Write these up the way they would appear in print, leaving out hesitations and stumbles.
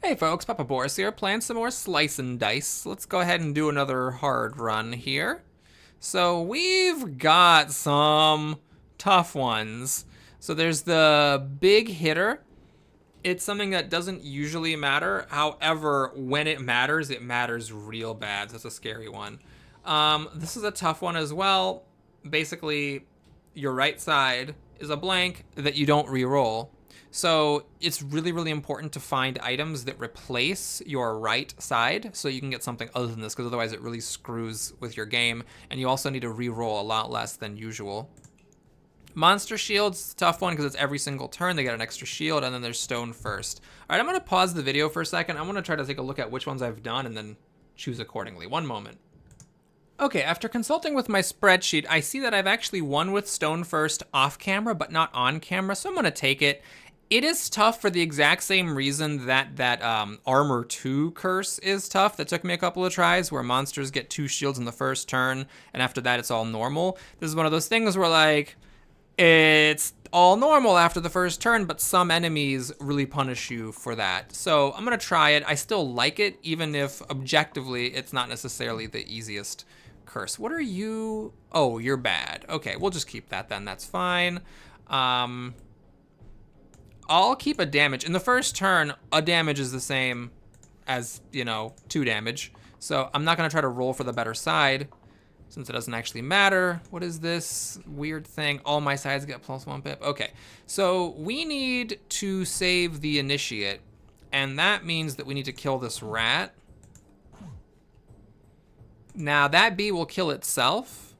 Hey folks, Papa Boris here, playing some more Slice and Dice. Let's go ahead and do another hard run here. So we've got some tough ones. So there's the big hitter. It's something that doesn't usually matter. However, when it matters real bad. So it's a scary one. This is a tough one as well. Basically, your right side is a blank that you don't re-roll. So it's really, really important to find items that replace your right side so you can get something other than this, because otherwise it really screws with your game. And you also need to re-roll a lot less than usual. Monster Shield's a tough one because it's every single turn they get an extra shield, and then there's Stone first. All right, I'm going to pause the video for a second. I want to try to take a look at which ones I've done and then choose accordingly. One moment. Okay, after consulting with my spreadsheet, I see that I've actually won with Stone first off camera, but not on camera, so I'm going to take it. It is tough for the exact same reason that Armor 2 curse is tough. That took me a couple of tries, where monsters get 2 shields in the first turn, and after that it's all normal. This is one of those things where, like, it's all normal after the first turn, but some enemies really punish you for that. So I'm going to try it. I still like it, even if objectively it's not necessarily the easiest curse. What are you? Oh, you're bad. Okay, we'll just keep that then. That's fine. I'll keep a damage. In the first turn, a damage is the same as, 2 damage. So I'm not going to try to roll for the better side, since it doesn't actually matter. What is this weird thing? All my sides get +1 pip. Okay, so we need to save the initiate, and that means that we need to kill this rat. Now that bee will kill itself.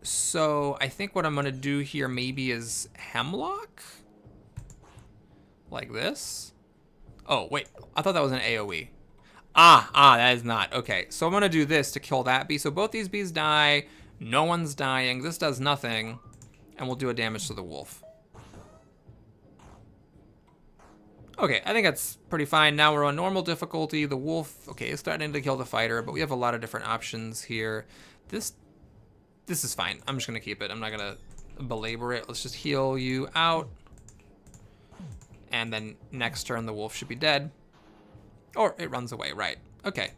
So I think what I'm gonna do here maybe is Hemlock? Like this? Oh, wait, I thought that was an AoE. That is not. Okay, so I'm gonna do this to kill that bee. So both these bees die, no one's dying, this does nothing, and we'll do a damage to the wolf. Okay, I think that's pretty fine. Now we're on normal difficulty. The wolf, okay, is starting to kill the fighter, but we have a lot of different options here. This is fine. I'm just gonna keep it. I'm not gonna belabor it. Let's just heal you out. And then next turn, the wolf should be dead. Or it runs away, right. Okay,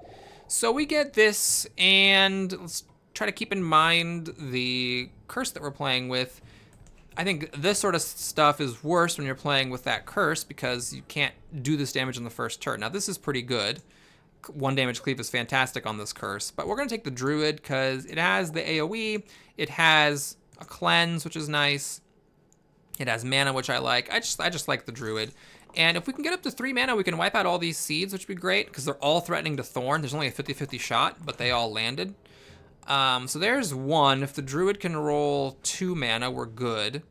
so we get this, and let's try to keep in mind the curse that we're playing with. I think this sort of stuff is worse when you're playing with that curse, because you can't do this damage in the first turn. Now this is pretty good. 1 damage cleave is fantastic on this curse, but we're gonna take the Druid because it has the AoE, it has a cleanse, which is nice. It has mana, which I like. I just like the Druid. And if we can get up to 3 mana, we can wipe out all these seeds, which would be great, because they're all threatening to Thorn. There's only a 50-50 shot, but they all landed. So there's 1. If the Druid can roll 2 mana, we're good.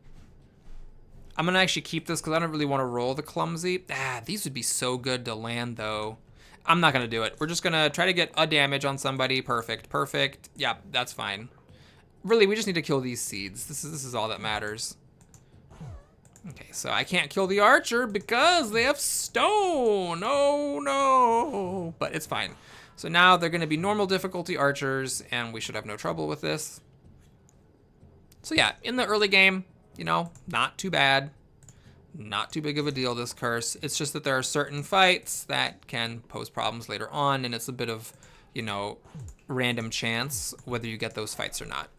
I'm going to actually keep this because I don't really want to roll the Clumsy. These would be so good to land, though. I'm not going to do it. We're just going to try to get a damage on somebody. Perfect. Perfect. Yeah, that's fine. Really, we just need to kill these seeds. This is all that matters. Okay, so I can't kill the archer because they have stone. Oh no, but it's fine. So now they're gonna be normal difficulty archers, and we should have no trouble with this. So yeah, in the early game, not too bad. Not too big of a deal, this curse. It's just that there are certain fights that can pose problems later on, and it's a bit of, random chance whether you get those fights or not.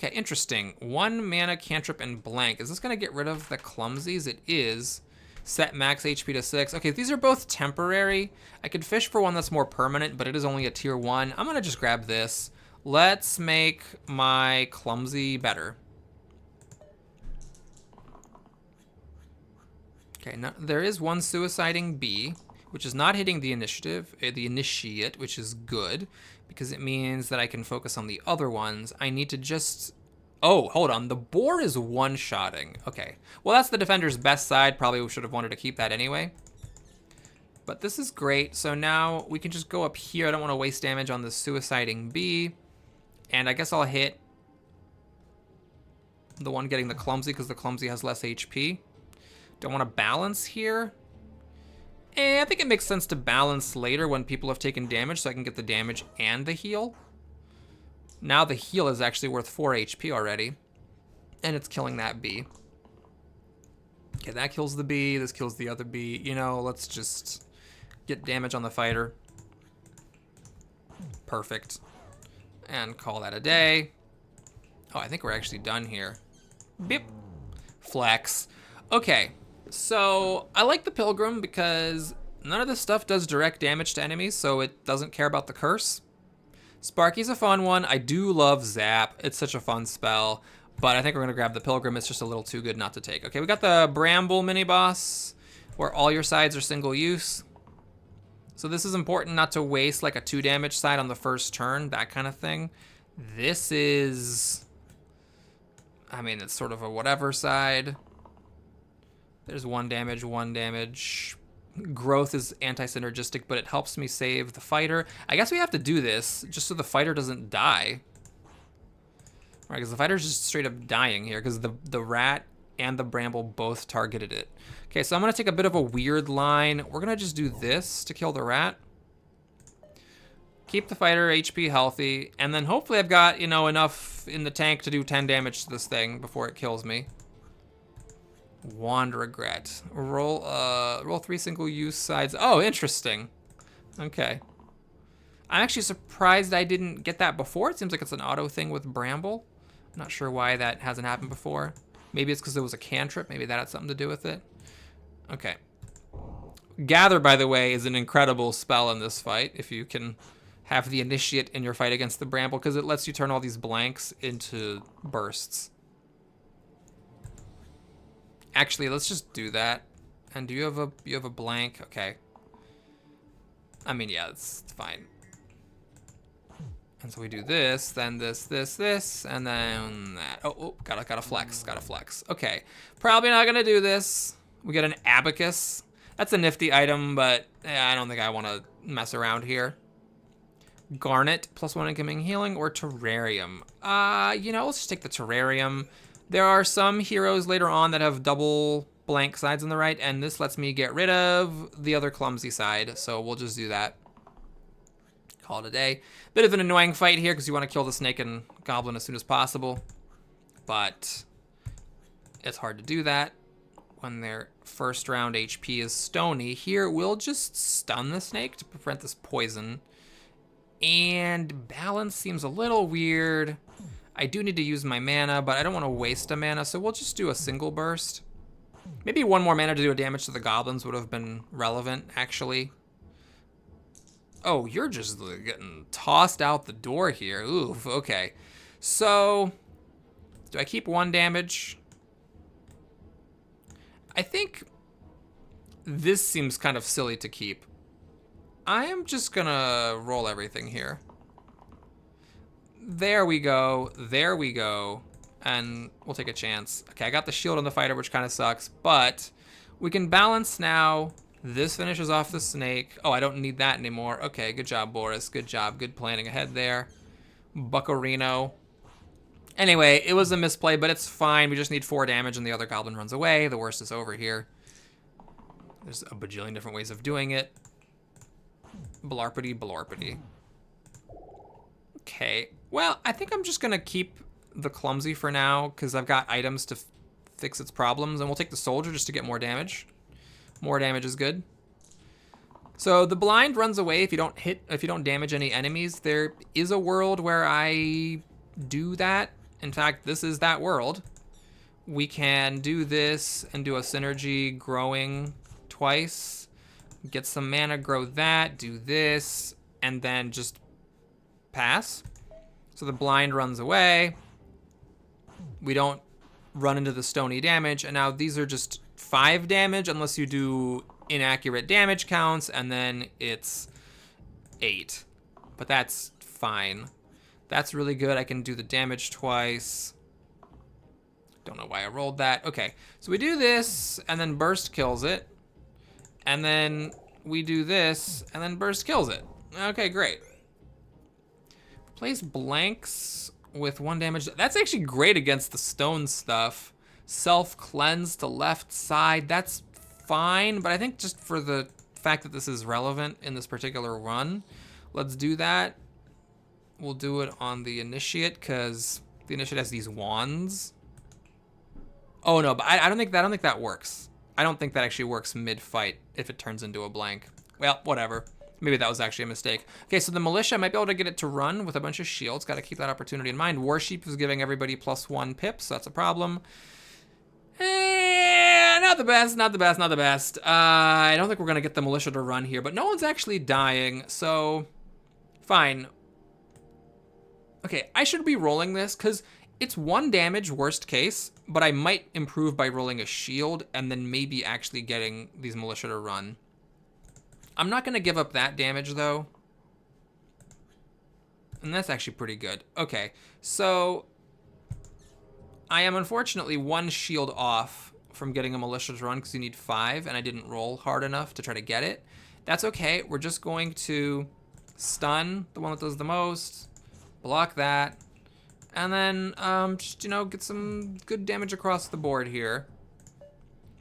Okay, interesting. 1 mana cantrip and blank. Is this gonna get rid of the clumsies? It is. Set max HP to 6. Okay, these are both temporary. I could fish for one that's more permanent, but it is only a tier 1. I'm gonna just grab this. Let's make my clumsy better. Okay, now there is 1 suiciding bee, which is not hitting the initiate, which is good, because it means that I can focus on the other ones. I need to just... Oh, hold on. The boar is one-shotting. Okay. Well, that's the defender's best side. Probably we should have wanted to keep that anyway. But this is great. So now we can just go up here. I don't want to waste damage on the suiciding bee. And I guess I'll hit the one getting the clumsy because the clumsy has less HP. Don't want to balance here. I think it makes sense to balance later when people have taken damage so I can get the damage and the heal. Now the heal is actually worth 4 HP already, and it's killing that bee. Okay, that kills the bee. This kills the other bee. You know, let's just get damage on the fighter. Perfect. And call that a day. Oh, I think we're actually done here. Beep. Flex. Okay, so I like the Pilgrim because none of this stuff does direct damage to enemies, so it doesn't care about the curse. Sparky's a fun one. I do love Zap. It's such a fun spell, but I think we're gonna grab the Pilgrim. It's just a little too good not to take. Okay, we got the Bramble mini-boss, where all your sides are single use. So this is important not to waste like a 2 damage side on the first turn, that kind of thing. This is, I mean, it's sort of a whatever side. There's 1 damage, 1 damage. Growth is anti-synergistic, but it helps me save the fighter. I guess we have to do this just so the fighter doesn't die. Right, because the fighter's just straight up dying here because the rat and the bramble both targeted it. Okay, so I'm gonna take a bit of a weird line. We're gonna just do this to kill the rat. Keep the fighter HP healthy, and then hopefully I've got, you know, enough in the tank to do 10 damage to this thing before it kills me. Wand regret. Roll 3 single-use sides. Oh, interesting. Okay. I'm actually surprised I didn't get that before. It seems like it's an auto thing with Bramble. I'm not sure why that hasn't happened before. Maybe it's because it was a cantrip. Maybe that had something to do with it. Okay. Gather, by the way, is an incredible spell in this fight. If you can have the initiate in your fight against the Bramble, because it lets you turn all these blanks into bursts. Actually, let's just do that. And do you have a blank? Okay. I mean, yeah, it's fine. And so we do this, then this, and then that. Oh, gotta flex, Okay, probably not gonna do this. We get an abacus. That's a nifty item, but I don't think I want to mess around here. Garnet, +1 incoming healing, or terrarium. You know, let's just take the terrarium. There are some heroes later on that have double blank sides on the right, and this lets me get rid of the other clumsy side, so we'll just do that. Call it a day. Bit of an annoying fight here because you want to kill the snake and goblin as soon as possible, but it's hard to do that when their first round HP is stony. Here, we'll just stun the snake to prevent this poison, and balance seems a little weird. I do need to use my mana, but I don't want to waste a mana, so we'll just do a single burst. Maybe 1 more mana to do a damage to the goblins would have been relevant, actually. Oh, you're just getting tossed out the door here. Oof, okay. So, do I keep 1 damage? I think this seems kind of silly to keep. I am just gonna roll everything here. There we go, and we'll take a chance. Okay, I got the shield on the fighter, which kind of sucks, but we can balance now. This finishes off the snake. Oh, I don't need that anymore. Okay, good job, Boris. Good job. Good planning ahead there. Buccarino. Anyway, it was a misplay, but it's fine. We just need 4 damage and the other goblin runs away. The worst is over here. There's a bajillion different ways of doing it. Blarpity, blarpity. Okay. Well, I think I'm just going to keep the clumsy for now because I've got items to fix its problems, and we'll take the soldier just to get more damage. More damage is good. So the blind runs away if you don't damage any enemies. There is a world where I do that. In fact, this is that world. We can do this and do a synergy growing twice. Get some mana, grow that, do this, and then just pass. So the blind runs away. We don't run into the stony damage, and now these are just 5 damage unless you do inaccurate damage counts, and then it's 8. But that's fine. That's really good. I can do the damage twice. Don't know why I rolled that. Okay, so we do this, and then burst kills it. And then we do this, and then burst kills it. Okay, great. Place blanks with 1 damage. That's actually great against the stone stuff. Self-cleanse to left side. That's fine, but I think just for the fact that this is relevant in this particular run, let's do that. We'll do it on the initiate because the initiate has these wands. Oh no, but I don't think that works. I don't think that actually works mid-fight if it turns into a blank. Well, whatever. Maybe that was actually a mistake. Okay, so the militia might be able to get it to run with a bunch of shields. Got to keep that opportunity in mind. Warsheep is giving everybody +1 pips, so that's a problem. Not the best, not the best, not the best. I don't think we're going to get the militia to run here, but no one's actually dying, so fine. Okay, I should be rolling this because it's 1 damage, worst case, but I might improve by rolling a shield and then maybe actually getting these militia to run. I'm not going to give up that damage, though. And that's actually pretty good. Okay, so I am unfortunately 1 shield off from getting a militia to run because you need 5, and I didn't roll hard enough to try to get it. That's okay. We're just going to stun the one that does the most, block that, and then just, you know, get some good damage across the board here.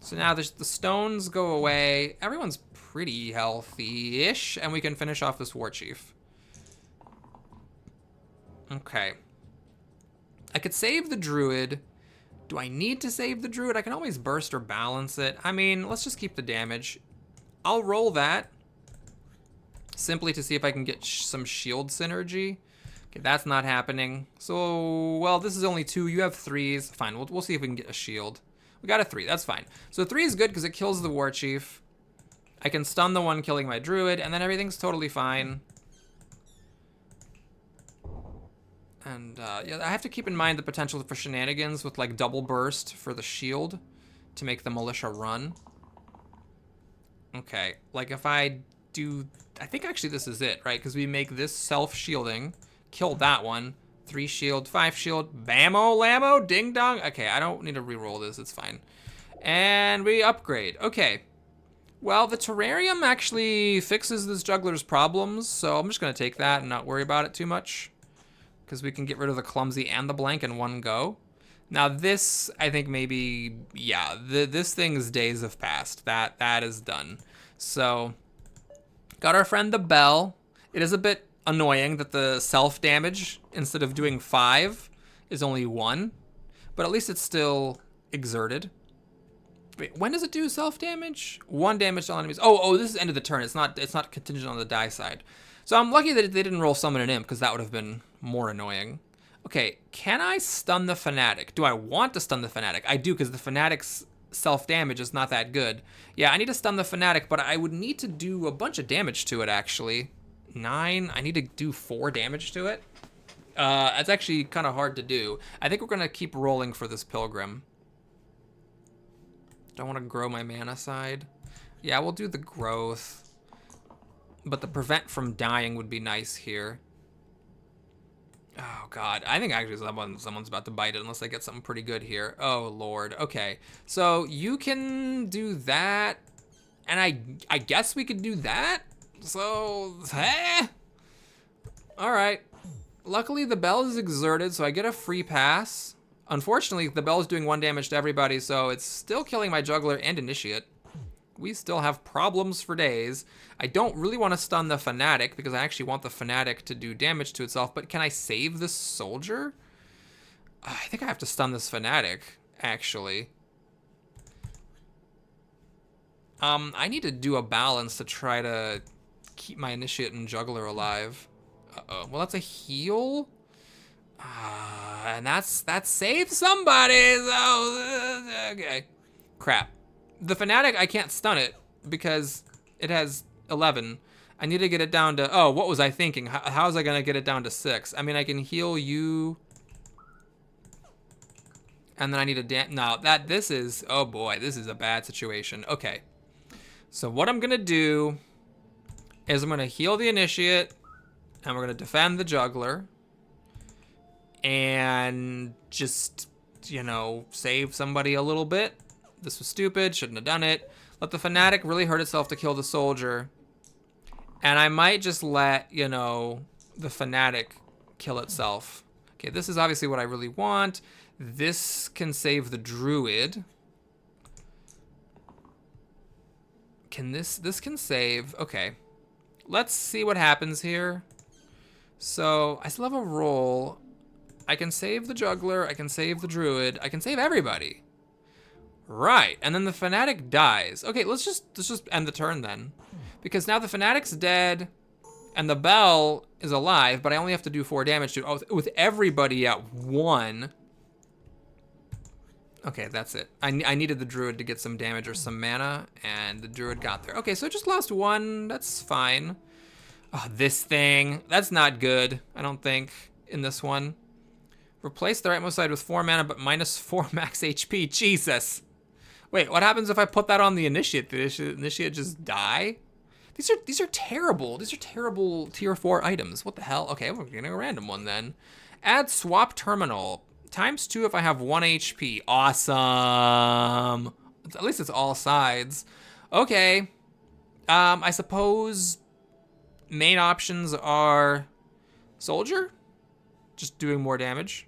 So now the stones go away. Everyone's pretty healthy-ish, and we can finish off this war chief. Okay. I could save the druid. Do I need to save the druid? I can always burst or balance it. I mean, let's just keep the damage. I'll roll that simply to see if I can get some shield synergy. Okay, that's not happening. So, well, this is only 2. You have 3s. Fine, we'll see if we can get a shield. We got a 3. That's fine. So 3 is good because it kills the war chief. I can stun the one killing my druid, and then everything's totally fine. And yeah, I have to keep in mind the potential for shenanigans with like double burst for the shield to make the militia run. Okay, like if I do, I think actually this is it, right? Because we make this self-shielding, kill that one, 3 shield, 5 shield, bammo, lammo, ding dong. Okay, I don't need to re-roll this, it's fine. And we upgrade, okay. Well, the terrarium actually fixes this juggler's problems, so I'm just gonna take that and not worry about it too much, because we can get rid of the clumsy and the blank in one go. Now this, I think maybe, yeah, this thing's days have passed. That is done. So, got our friend the bell. It is a bit annoying that the self damage, instead of doing 5, is only 1, but at least it's still exerted. Wait, when does it do self damage? 1 damage to all enemies. Oh, this is end of the turn. It's not contingent on the die side. So I'm lucky that they didn't roll summon an imp, because that would have been more annoying. Okay, can I stun the fanatic? Do I want to stun the fanatic? I do, because the fanatic's self-damage is not that good. Yeah, I need to stun the fanatic, but I would need to do a bunch of damage to it, actually. 9, I need to do 4 damage to it. That's actually kind of hard to do. I think we're going to keep rolling for this pilgrim. Do I want to grow my mana side? Yeah, we'll do the growth. But the prevent from dying would be nice here. Oh, God. I think actually someone's about to bite it unless I get something pretty good here. Oh, Lord. Okay. So you can do that. And I guess we could do that. So, all right. Luckily, the bell is exerted, so I get a free pass. Unfortunately, the bell is doing 1 damage to everybody, so it's still killing my juggler and initiate. We still have problems for days. I don't really want to stun the fanatic because I actually want the fanatic to do damage to itself, but can I save this soldier? I think I have to stun this fanatic, actually. I need to do a balance to try to keep my initiate and juggler alive. Uh-oh. Well, that's a heal. And that saves somebody, so okay. Crap. The fanatic, I can't stun it because it has 11. I need to get it down to, oh, what was I thinking? How was I gonna get it down to 6? I mean, I can heal you. And then I need a no, this is, oh boy, this is a bad situation. Okay. So what I'm gonna do is I'm gonna heal the initiate and we're gonna defend the juggler. And just, you know, save somebody a little bit. This was stupid, shouldn't have done it. Let the fanatic really hurt itself to kill the soldier. And I might just let, you know, the fanatic kill itself. Okay, this is obviously what I really want. This can save the druid. Can this can save, okay. Let's see what happens here. So, I still have a roll. I can save the juggler, I can save the druid, I can save everybody. Right, and then the Fanatic dies. Okay, let's just end the turn then. Because now the Fanatic's dead, and the Bell is alive, but I only have to do 4 damage to it. Oh, with everybody at 1. Okay, that's it. I needed the Druid to get some damage or some mana, and the Druid got there. Okay, so I just lost 1. That's fine. Oh, this thing. That's not good, I don't think, in this one. Replace the rightmost side with 4 mana, but minus 4 max HP. Jesus. Wait, what happens if I put that on the Initiate? Did the Initiate just die? These are terrible. These are terrible tier 4 items. What the hell? Okay, we're getting a random one then. Add swap terminal. ×2 if I have 1 HP. Awesome. At least it's all sides. Okay. I suppose main options are Soldier, just doing more damage,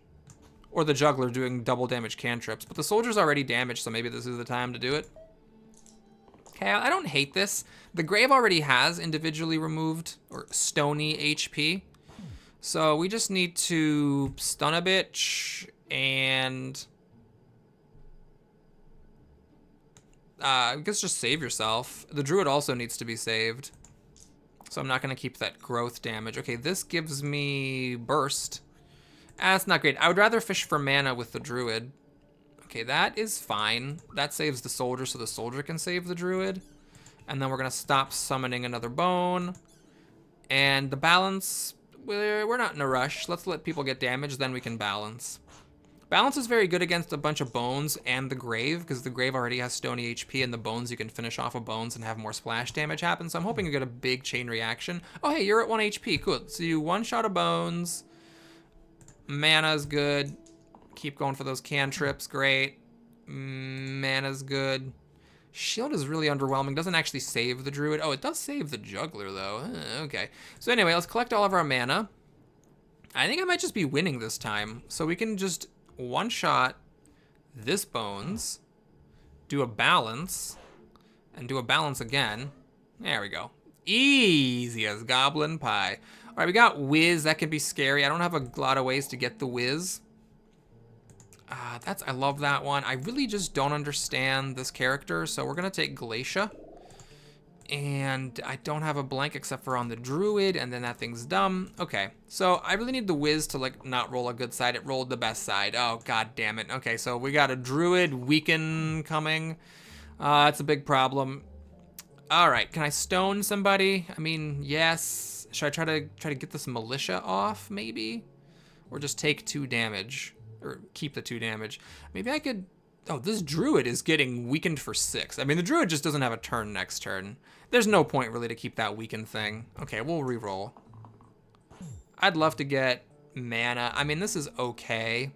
or the Juggler doing double damage cantrips. But the Soldier's already damaged, so maybe this is the time to do it. Okay, I don't hate this. The Grave already has individually removed or stony HP. So we just need to stun a bitch and I guess just save yourself. The Druid also needs to be saved. So I'm not gonna keep that growth damage. Okay, this gives me burst. That's not great. I would rather fish for mana with the Druid. Okay, that is fine. That saves the Soldier so the Soldier can save the Druid. And then we're gonna stop summoning another bone. And the balance, we're not in a rush. Let's let people get damage, then we can balance. Balance is very good against a bunch of bones and the Grave, because the Grave already has stony HP, and the bones you can finish off of bones and have more splash damage happen. So I'm hoping you get a big chain reaction. Oh, hey, you're at 1 HP. Cool. So you one-shot of bones. Mana's good. Keep going for those cantrips. Great. Mana's good. Shield is really underwhelming. Doesn't actually save the Druid. Oh, it does save the Juggler, though. Okay. So anyway, let's collect all of our mana. I think I might just be winning this time. So we can just one-shot this bones, do a balance, and do a balance again. There we go. Easy as goblin pie. All right, we got Whiz. That can be scary. I don't have a lot of ways to get the Whiz. I love that one. I really just don't understand this character, so we're gonna take Glacia. And I don't have a blank except for on the Druid, and then that thing's dumb. Okay, so I really need the Whiz to like not roll a good side. It rolled the best side. Oh, god damn it. Okay, so we got a Druid weaken coming. That's a big problem. All right, can I stone somebody? I mean, yes. Should I try to get this militia off, maybe? Or just take 2 damage? Or keep the 2 damage. Maybe I could... Oh, this Druid is getting weakened for 6. I mean, the Druid just doesn't have a turn next turn. There's no point, really, to keep that weakened thing. Okay, we'll re-roll. I'd love to get mana. I mean, this is okay.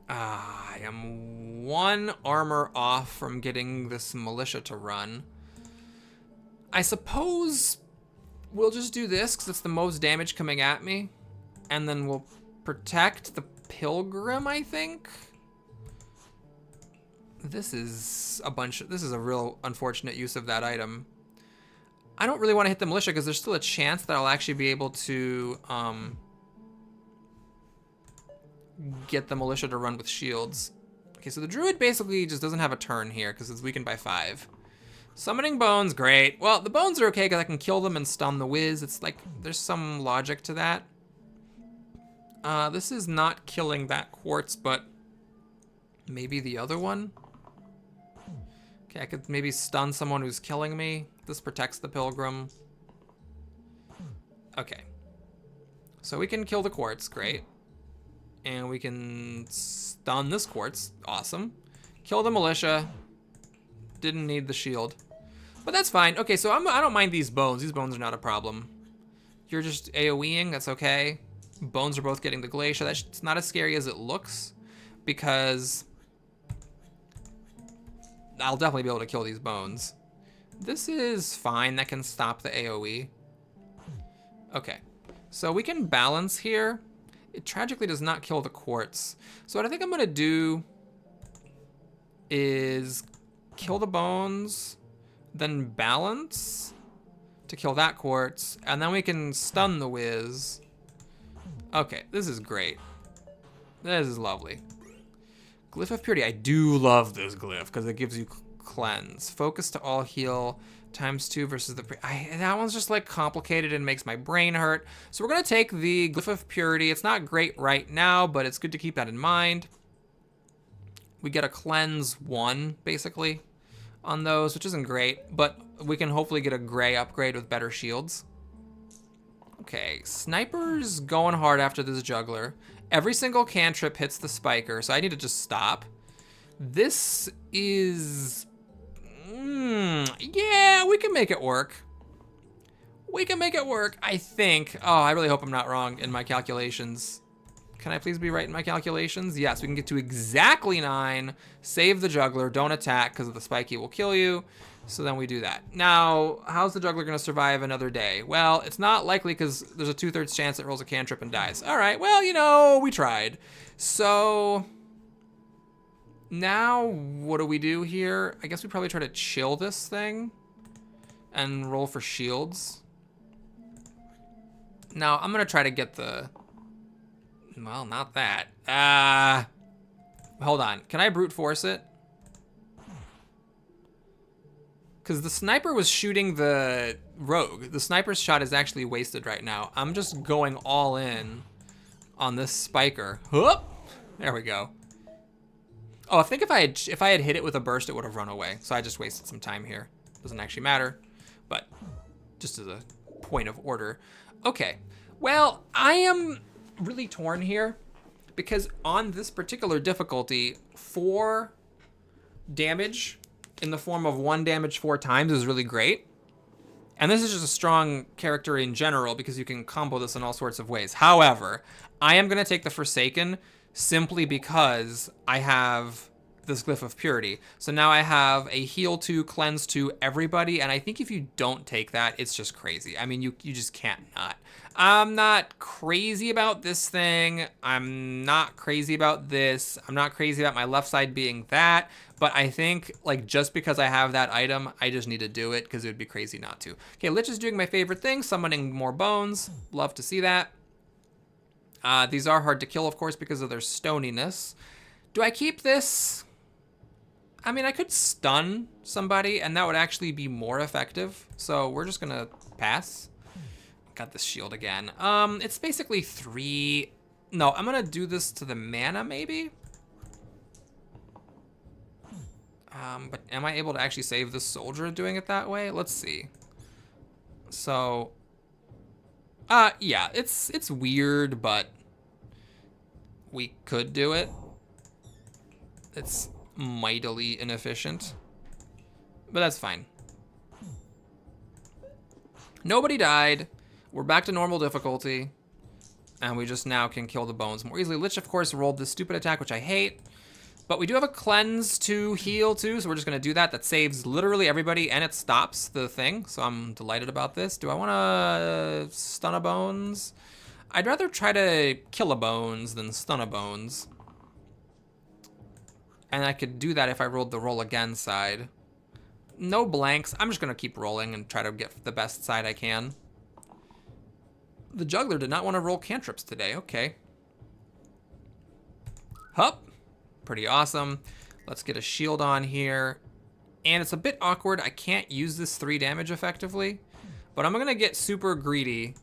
I am 1 armor off from getting this militia to run. I suppose we'll just do this because it's the most damage coming at me. And then we'll protect the Pilgrim, I think. This is a real unfortunate use of that item. I don't really want to hit the militia because there's still a chance that I'll actually be able to get the militia to run with shields. Okay, so the Druid basically just doesn't have a turn here because it's weakened by 5. Summoning bones, great. Well, the bones are okay because I can kill them and stun the Whiz. It's like, there's some logic to that. This is not killing that quartz, but maybe the other one? Okay, I could maybe stun someone who's killing me. This protects the Pilgrim. Okay. So we can kill the quartz, great. And we can stun this quartz, awesome. Kill the militia. Didn't need the shield. But that's fine. Okay, so I don't mind these bones. These bones are not a problem. You're just AoEing, that's okay. Bones are both getting the Glacia. That's not as scary as it looks because I'll definitely be able to kill these bones. This is fine. That can stop the AoE. Okay, so we can balance here. It tragically does not kill the quartz. So what I think I'm gonna do is kill the bones, then balance to kill that quartz, and then we can stun the Whiz. Okay, this is great. This is lovely. Glyph of Purity. I do love this glyph because it gives you cleanse. Focus to all heal ×2 versus the... that one's just like complicated and makes my brain hurt. So we're going to take the Glyph of Purity. It's not great right now, but it's good to keep that in mind. We get a cleanse 1, basically, on those, which isn't great, but we can hopefully get a gray upgrade with better shields. Okay, Sniper's going hard after this juggler. Every single cantrip hits the spiker, so I need to just stop. This is... yeah, we can make it work. We can make it work, I think. Oh, I really hope I'm not wrong in my calculations. Can I please be right in my calculations? Yes, we can get to exactly 9, save the juggler, don't attack because of the spiky will kill you. So then we do that. Now, how's the juggler going to survive another day? Well, it's not likely because there's a 2/3 chance it rolls a cantrip and dies. All right, well, you know, we tried. So now what do we do here? I guess we probably try to chill this thing and roll for shields. Now, I'm going to try to get the... well, not that. Hold on. Can I brute force it? Because the sniper was shooting the rogue. The sniper's shot is actually wasted right now. I'm just going all in on this spiker. Whoop! There we go. Oh, I think if I had hit it with a burst, it would have run away. So I just wasted some time here. Doesn't actually matter, but just as a point of order. Okay. Well, I am really torn here because on this particular difficulty, 4 damage in the form of 1 damage 4 times is really great. And this is just a strong character in general because you can combo this in all sorts of ways. However, I am going to take the Forsaken simply because I have this Glyph of Purity. So now I have a heal 2, cleanse 2, everybody. And I think if you don't take that, it's just crazy. I mean, you just can't not. I'm not crazy about this thing. I'm not crazy about this. I'm not crazy about my left side being that. But I think, like, just because I have that item, I just need to do it because it would be crazy not to. Okay, Lich is doing my favorite thing, summoning more bones. Love to see that. These are hard to kill, of course, because of their stoniness. Do I keep this? I mean, I could stun somebody, and that would actually be more effective. So we're just going to pass. Got this shield again. It's basically 3. No, I'm going to do this to the mana, maybe? But am I able to actually save this soldier doing it that way? Let's see. So, yeah, it's weird, but we could do it. It's mightily inefficient, but that's fine. Nobody died. We're back to normal difficulty, and we just now can kill the bones more easily. Lich, of course, rolled this stupid attack, which I hate. But we do have a cleanse to heal too, so we're just gonna do that. That saves literally everybody, and it stops the thing, so I'm delighted about this. Do I wanna stun a bones? I'd rather try to kill a bones than stun a bones. And I could do that if I rolled the roll again side. No blanks. I'm just gonna keep rolling and try to get the best side I can. The juggler did not want to roll cantrips today. Okay. Hup. Pretty awesome. Let's get a shield on here. And it's a bit awkward. I can't use this 3 damage effectively. But I'm going to get super greedy.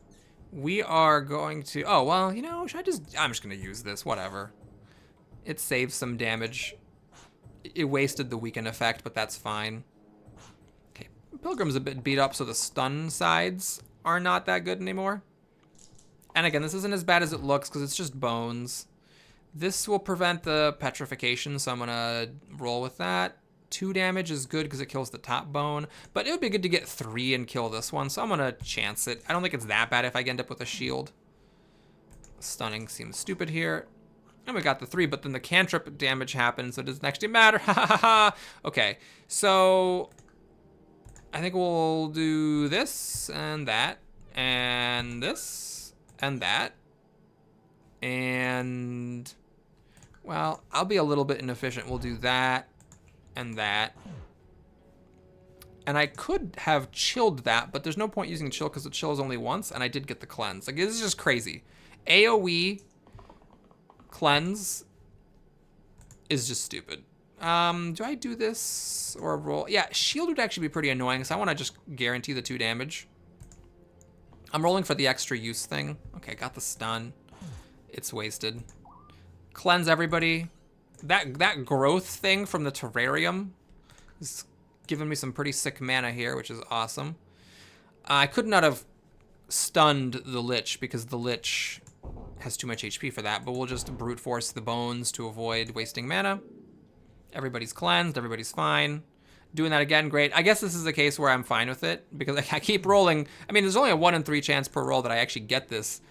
We are going to... oh, well, you know, I'm just going to use this. Whatever. It saves some damage. It wasted the weaken effect, but that's fine. Okay. Pilgrim's a bit beat up, so the stun sides are not that good anymore. And again, this isn't as bad as it looks because it's just bones. This will prevent the petrification, so I'm going to roll with that. 2 damage is good because it kills the top bone, but it would be good to get 3 and kill this one, so I'm going to chance it. I don't think it's that bad if I end up with a shield. Stunning seems stupid here. And we got the 3, but then the cantrip damage happens, so it doesn't actually matter. Ha ha ha! Okay, so I think we'll do this and that, and this and that, and... well, I'll be a little bit inefficient. We'll do that and that. And I could have chilled that, but there's no point using chill because it chills only once, and I did get the cleanse. Like, this is just crazy. AoE cleanse is just stupid. Do I do this or roll? Yeah, shield would actually be pretty annoying, so I want to just guarantee the 2 damage. I'm rolling for the extra use thing. Okay, got the stun. It's wasted. Cleanse everybody. That growth thing from the terrarium is giving me some pretty sick mana here, which is awesome. I could not have stunned the Lich because the Lich has too much HP for that, but we'll just brute force the bones to avoid wasting mana. Everybody's cleansed, everybody's fine. Doing that again, great. I guess this is a case where I'm fine with it because I keep rolling. I mean, there's only a 1 in 3 chance per roll that I actually get this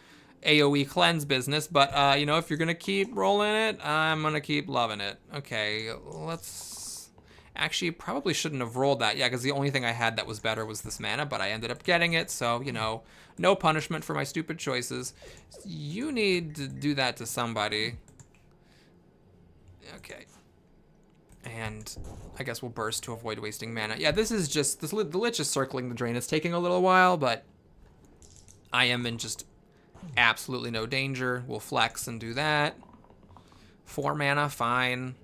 AoE cleanse business, but you know, if you're gonna keep rolling it, I'm gonna keep loving it. Okay, let's actually probably shouldn't have rolled that. Yeah, because the only thing I had that was better was this mana, but I ended up getting it, so you know, no punishment for my stupid choices. You need to do that to somebody. Okay. And I guess we'll burst to avoid wasting mana. Yeah, this is just, the Lich is circling the drain. It's taking a little while, but I am in just absolutely no danger. We'll flex and do that. 4 mana, fine.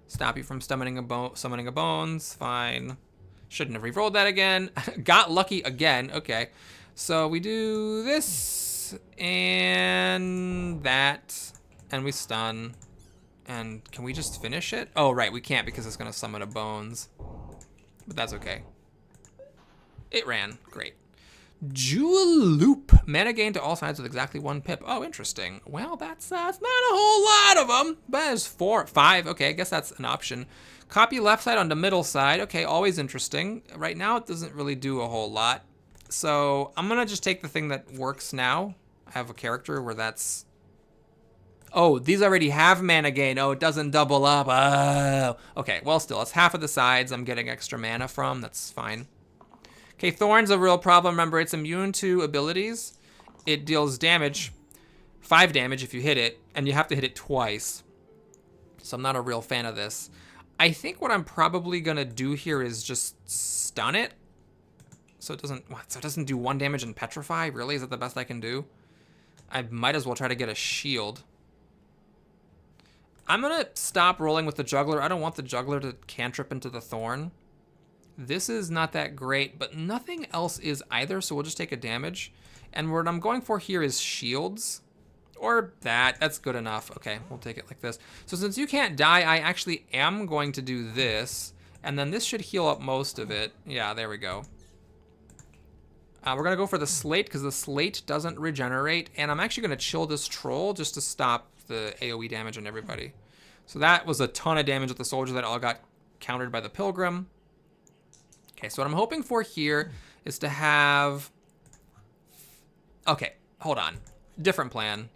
Stop you from summoning a bones, fine. Shouldn't have re-rolled that again. Got lucky again, okay. So we do this and that, and we stun. And can we just finish it? Oh, right, we can't because it's gonna summon a bones. But that's okay. It ran, great. Jewel Loop. Mana gain to all sides with exactly 1 pip. Oh, interesting. Well, that's not a whole lot of them, but there's 4, 5. Okay, I guess that's an option. Copy left side on the middle side. Okay, always interesting. Right now, it doesn't really do a whole lot. So I'm gonna just take the thing that works now. I have a character where that's... Oh, these already have mana gain. Oh, it doesn't double up. Oh. Okay, well, still, it's half of the sides I'm getting extra mana from. That's fine. Okay, Thorn's a real problem. Remember, it's immune to abilities. It deals damage, 5 damage if you hit it, and you have to hit it twice. So I'm not a real fan of this. I think what I'm probably going to do here is just stun it. So it doesn't do 1 damage and petrify? Really? Is that the best I can do? I might as well try to get a shield. I'm going to stop rolling with the juggler. I don't want the juggler to cantrip into the thorn. This is not that great, but nothing else is either, so we'll just take a damage. And what I'm going for here is shields. Or that. That's good enough. Okay, we'll take it like this. So since you can't die, I actually am going to do this. And then this should heal up most of it. Yeah, there we go. We're going to go for the slate because the slate doesn't regenerate. And I'm actually going to chill this troll just to stop the AoE damage on everybody. So that was a ton of damage with the soldier that all got countered by the pilgrim. Okay, so what I'm hoping for here is to have... Okay, hold on. Different plan.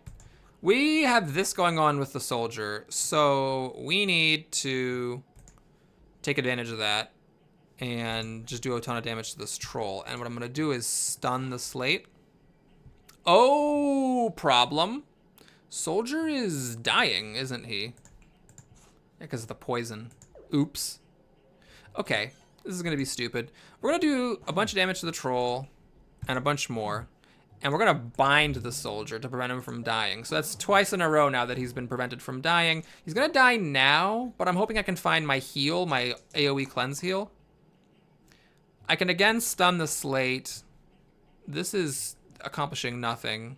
We have this going on with the soldier, so we need to take advantage of that and just do a ton of damage to this troll. And what I'm going to do is stun the slate. Oh, problem. Soldier is dying, isn't he? Yeah, because of the poison. Oops. Okay, this is going to be stupid. We're going to do a bunch of damage to the troll and a bunch more. And we're going to bind the soldier to prevent him from dying. So that's twice in a row now that he's been prevented from dying. He's going to die now, but I'm hoping I can find my heal, my AoE cleanse heal. I can again stun the slate. This is accomplishing nothing.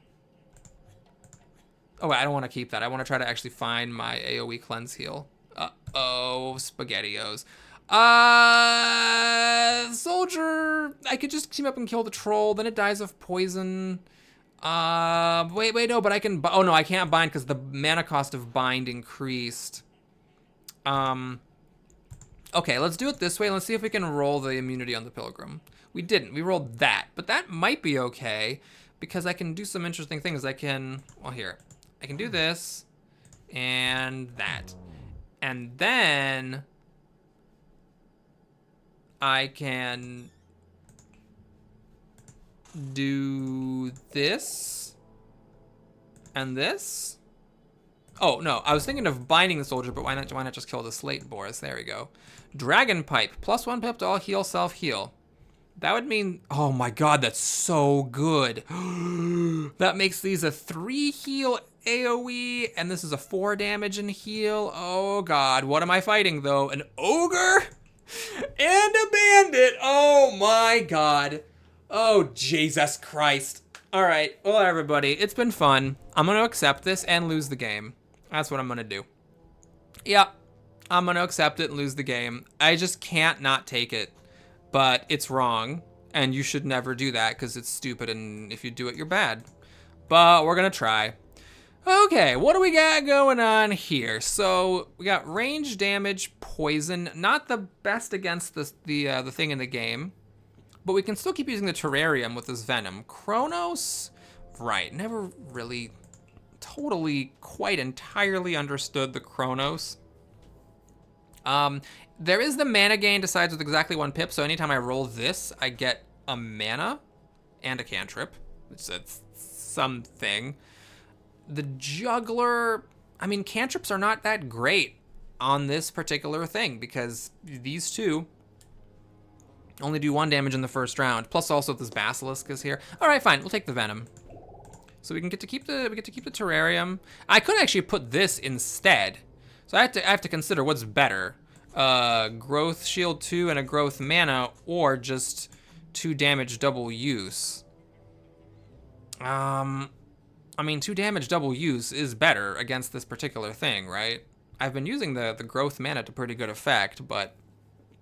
Oh, I don't want to keep that. I want to try to actually find my AoE cleanse heal. Uh-oh, SpaghettiOs. Soldier, I could just team up and kill the troll, then it dies of poison. Wait, no, but I can, oh no, I can't bind because the mana cost of bind increased. Okay, let's do it this way. Let's see if we can roll the immunity on the pilgrim. We didn't, we rolled that, but that might be okay because I can do some interesting things. I can, well here, I can do this and that. And then I can do this and this. Oh, no, I was thinking of binding the soldier, but why not just kill the slate boars? There we go. Dragon Pipe, +1 pip to all heal, self-heal. That would mean, oh my god, that's so good. That makes these a 3 heal AoE, and this is a 4 damage and heal. Oh god, what am I fighting though? An ogre and a bandit. Oh my god. Oh Jesus Christ. All right, well everybody, it's been fun. I'm gonna accept this and lose the game. That's what I'm gonna do. Yep, I'm gonna accept it and lose the game. I just can't not take it, but it's wrong, and you should never do that because it's stupid, and if you do it, you're bad. But we're gonna try. Okay, what do we got going on here? So we got range damage, poison, not the best against the thing in the game, but we can still keep using the terrarium with this venom. Chronos, right? Never really, totally, quite entirely understood the Chronos. There is the mana gain decides with exactly 1 pip, so anytime I roll this, I get a mana and a cantrip. It's something. The juggler, I mean, cantrips are not that great on this particular thing because these two only do 1 damage in the first round. Plus also this basilisk is here. All right, fine, we'll take the venom. So we get to keep the terrarium. I could actually put this instead. So I have to consider what's better. Growth shield 2 and a growth mana, or just 2 damage double use. I mean, 2 damage double use is better against this particular thing, right? I've been using the growth mana to pretty good effect, but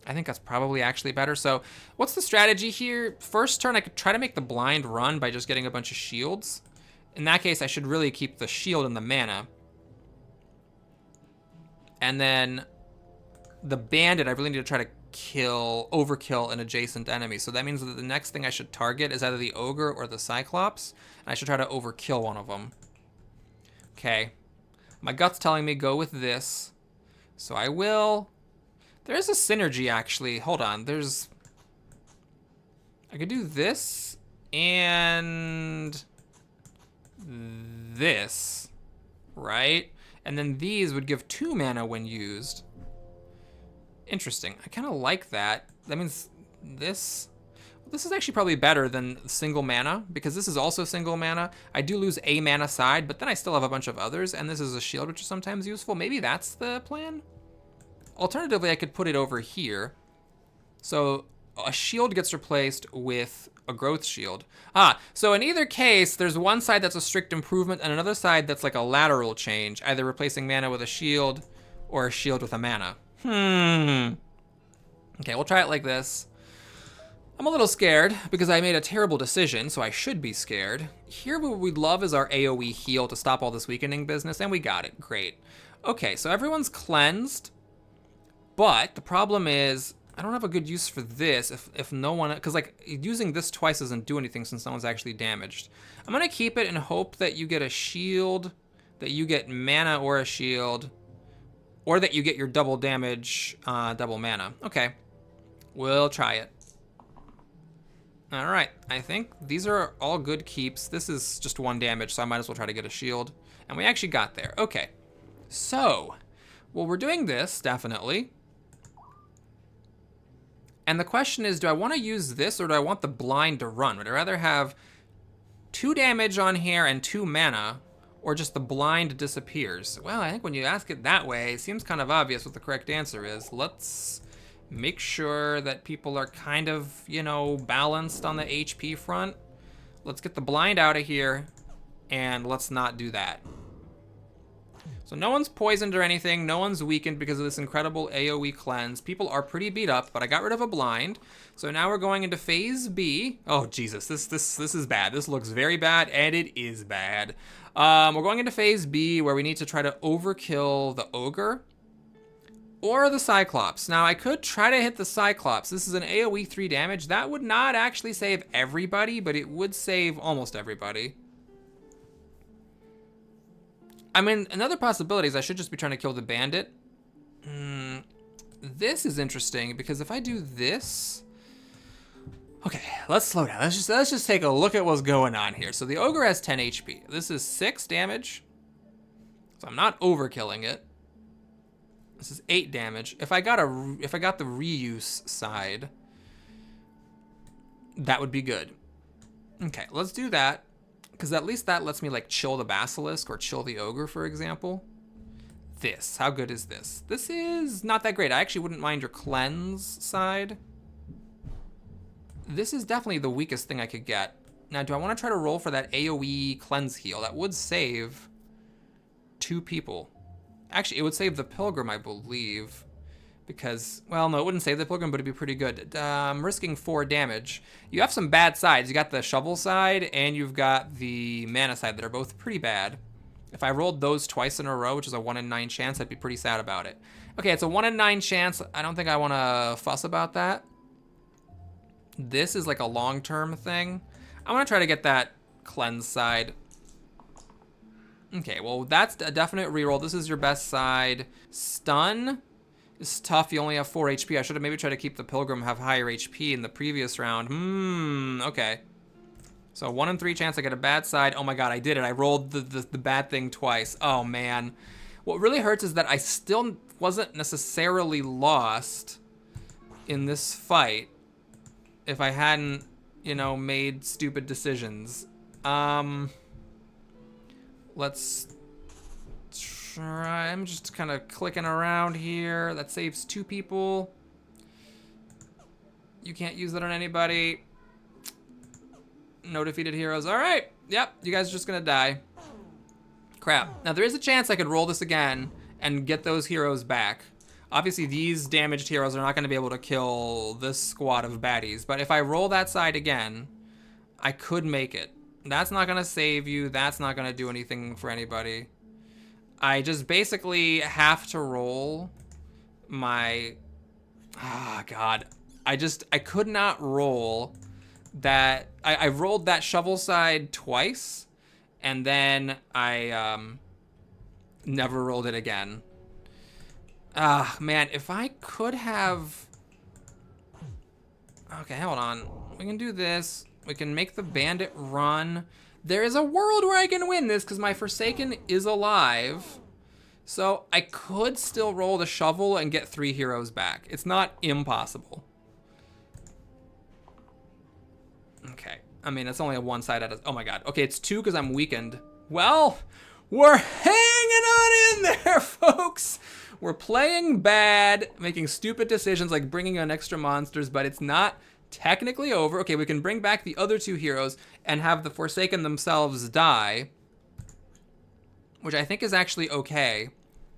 I think that's probably actually better. So what's the strategy here? First turn, I could try to make the blind run by just getting a bunch of shields. In that case, I should really keep the shield and the mana. And then the bandit, I really need to try to overkill an adjacent enemy. So that means that the next thing I should target is either the ogre or the cyclops, and I should try to overkill one of them. Okay, my gut's telling me go with this, so I will. There's a synergy actually. Hold on, I could do this and this, right? And then these would give 2 mana when used. Interesting. I kind of like that. That means this is actually probably better than single mana, because this is also single mana. I do lose a mana side, but then I still have a bunch of others, and this is a shield, which is sometimes useful. Maybe that's the plan? Alternatively, I could put it over here. So a shield gets replaced with a growth shield. So in either case, there's one side that's a strict improvement and another side that's like a lateral change, either replacing mana with a shield or a shield with a mana. Okay, we'll try it like this. I'm a little scared because I made a terrible decision, so I should be scared. Here what we'd love is our AoE heal to stop all this weakening business, and we got it. Great. Okay, so everyone's cleansed, but the problem is I don't have a good use for this if no one, because like using this twice doesn't do anything since no one's actually damaged. I'm gonna keep it and hope that you get a shield, that you get mana or a shield, or that you get your double damage, double mana. Okay, we'll try it. All right, I think these are all good keeps. This is just 1 damage, so I might as well try to get a shield. And we actually got there. Okay, so, well, we're doing this, definitely. And the question is, do I want to use this or do I want the blind to run? Would I rather have 2 damage on here and 2 mana, or just the blind disappears? Well, I think when you ask it that way, it seems kind of obvious what the correct answer is. Let's make sure that people are kind of, you know, balanced on the HP front. Let's get the blind out of here, and let's not do that. So no one's poisoned or anything, no one's weakened because of this incredible AoE cleanse. People are pretty beat up, but I got rid of a blind. So now we're going into phase B. Oh Jesus, this is bad. This looks very bad, and it is bad. We're going into phase B where we need to try to overkill the ogre or the cyclops. Now I could try to hit the cyclops. This is an AoE 3 damage. That would not actually save everybody, but it would save almost everybody. I mean, another possibility is I should just be trying to kill the bandit. This is interesting because if I do this, okay, let's slow down. Let's just take a look at what's going on here. So the ogre has 10 HP. This is 6 damage. So I'm not overkilling it. This is 8 damage. If I got the reuse side, that would be good. Okay, let's do that. Because at least that lets me, like, chill the basilisk or chill the ogre, for example. This. How good is this? This is not that great. I actually wouldn't mind your cleanse side. This is definitely the weakest thing I could get. Now, do I want to try to roll for that AoE cleanse heal? That would save 2 people. Actually, it would save the pilgrim, I believe. Because, well, no, it wouldn't save the pilgrim, but it'd be pretty good. I'm risking 4 damage. You have some bad sides. You got the shovel side, and you've got the mana side that are both pretty bad. If I rolled those twice in a row, which is a 1 in 9 chance, I'd be pretty sad about it. Okay, it's a 1 in 9 chance. I don't think I want to fuss about that. This is like a long-term thing. I want to try to get that cleanse side. Okay, well, that's a definite reroll. This is your best side. Stun is tough. You only have 4 HP. I should have maybe tried to keep the pilgrim have higher HP in the previous round. Okay. So 1 in 3 chance I get a bad side. Oh my god, I did it. I rolled the bad thing twice. Oh man. What really hurts is that I still wasn't necessarily lost in this fight if I hadn't, you know, made stupid decisions. Let's try. I'm just kind of clicking around here. That saves 2 people. You can't use that on anybody. No defeated heroes. All right. Yep, you guys are just gonna die. Crap. Now there is a chance I could roll this again and get those heroes back. Obviously these damaged heroes are not gonna be able to kill this squad of baddies, but if I roll that side again, I could make it. That's not gonna save you. That's not gonna do anything for anybody. I just basically have to roll my, God. I could not roll that. I rolled that shovel side twice, and then I never rolled it again. Man, if I could have... Okay, hold on. We can do this. We can make the bandit run. There is a world where I can win this because my Forsaken is alive. So I could still roll the shovel and get 3 heroes back. It's not impossible. Okay. I mean, it's only a 1 side out of... Oh my god. Okay, it's 2 because I'm weakened. Well, we're hanging on in there, folks. We're playing bad, making stupid decisions like bringing on extra monsters, but it's not technically over. Okay, we can bring back the other 2 heroes and have the Forsaken themselves die, which I think is actually okay.